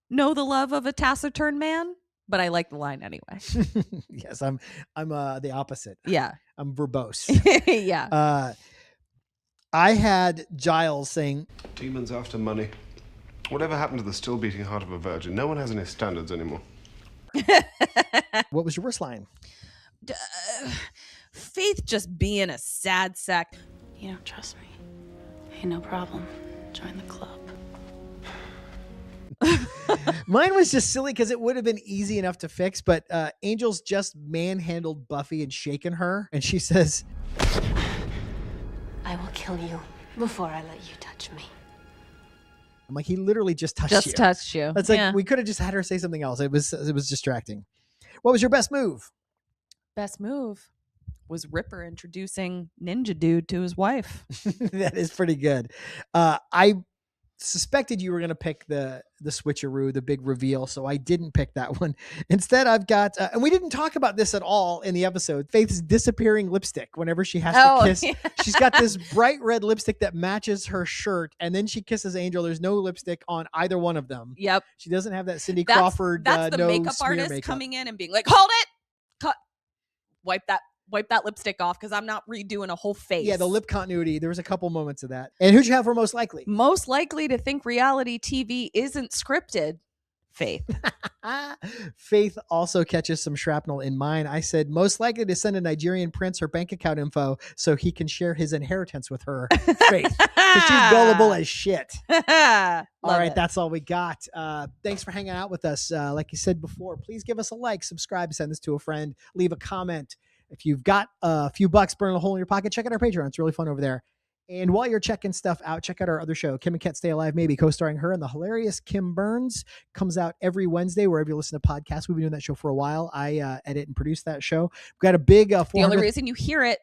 know the love of a taciturn man, but I like the line anyway. Yes, I'm the opposite. Yeah. I'm verbose. Yeah. I had Giles saying, demons after money. Whatever happened to the still beating heart of a virgin? No one has any standards anymore. What was your worst line? Faith just being a sad sack. You don't trust me. Hey, no problem. Join the club. Mine was just silly because it would have been easy enough to fix, but Angel's just manhandled Buffy and shaken her, and she says, I will kill you before I let you touch me. I'm like, he literally just touched you. Just touched you. It's like, we could have just had her say something else. It was distracting. What was your best move? Best move was Ripper introducing Ninja Dude to his wife. That is pretty good. I suspected you were going to pick the switcheroo, the big reveal, so I didn't pick that one. Instead, I've got, and we didn't talk about this at all in the episode, Faith's disappearing lipstick whenever she has to kiss. Yeah. She's got this bright red lipstick that matches her shirt, and then she kisses Angel. There's no lipstick on either one of them. Yep. She doesn't have that Cindy Crawford That's the no makeup smear artist makeup. coming in and being like, hold it! Cut. Wipe that lipstick off because I'm not redoing a whole face. Yeah, the lip continuity. There was a couple moments of that. And who'd you have for most likely? Most likely to think reality TV isn't scripted. Faith. Faith also catches some shrapnel in mine. I said most likely to send a Nigerian prince her bank account info so he can share his inheritance with her. Faith. Because she's gullible as shit. All right, that's all we got. Thanks for hanging out with us. Like you said before, please give us a like, subscribe, send this to a friend, leave a comment. If you've got a few bucks burning a hole in your pocket, check out our Patreon. It's really fun over there. And while you're checking stuff out, check out our other show, Kim and Ket Stay Alive Maybe, co-starring her and the hilarious Kim Burns. Comes out every Wednesday wherever you listen to podcasts. We've been doing that show for a while. I edit and produce that show. We've got a big 400... The only reason you hear it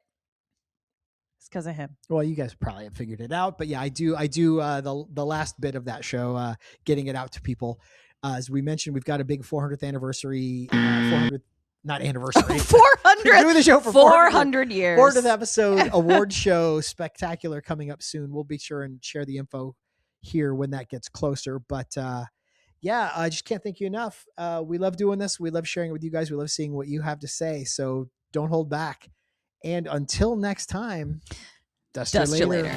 is because of him. Well, you guys probably have figured it out, but yeah, I do the last bit of that show, getting it out to people. As we mentioned, we've got a big 400th anniversary, 400th not anniversary. 400. Doing the show for 400 years. 400th episode award show spectacular coming up soon. We'll be sure and share the info here when that gets closer. But yeah, I just can't thank you enough. We love doing this. We love sharing it with you guys. We love seeing what you have to say. So don't hold back. And until next time, dust you later.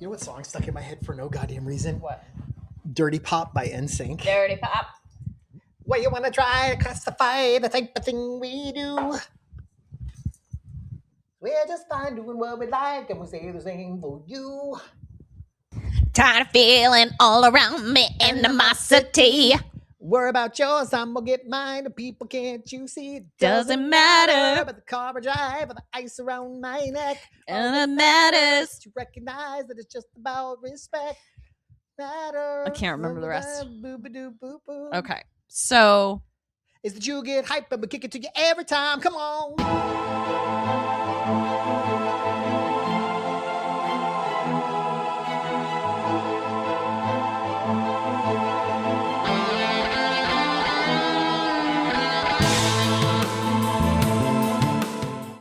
You know what song stuck in my head for no goddamn reason? What? Dirty Pop by NSYNC. Dirty Pop. What you want to try to classify the type of thing we do? We're just fine doing what we like, and we say the same for you. Tired of feeling all around me animosity. Worry about yours, I'm gonna get mine. The people can't you see? It Doesn't matter. But the car I drive, or the ice around my neck. And it matters. To recognize that it's just about respect. Matter. I can't remember the rest. Boo-ba-doo-boo-boo. Okay. So Is that you get hype and we kick it to you every time. Come on.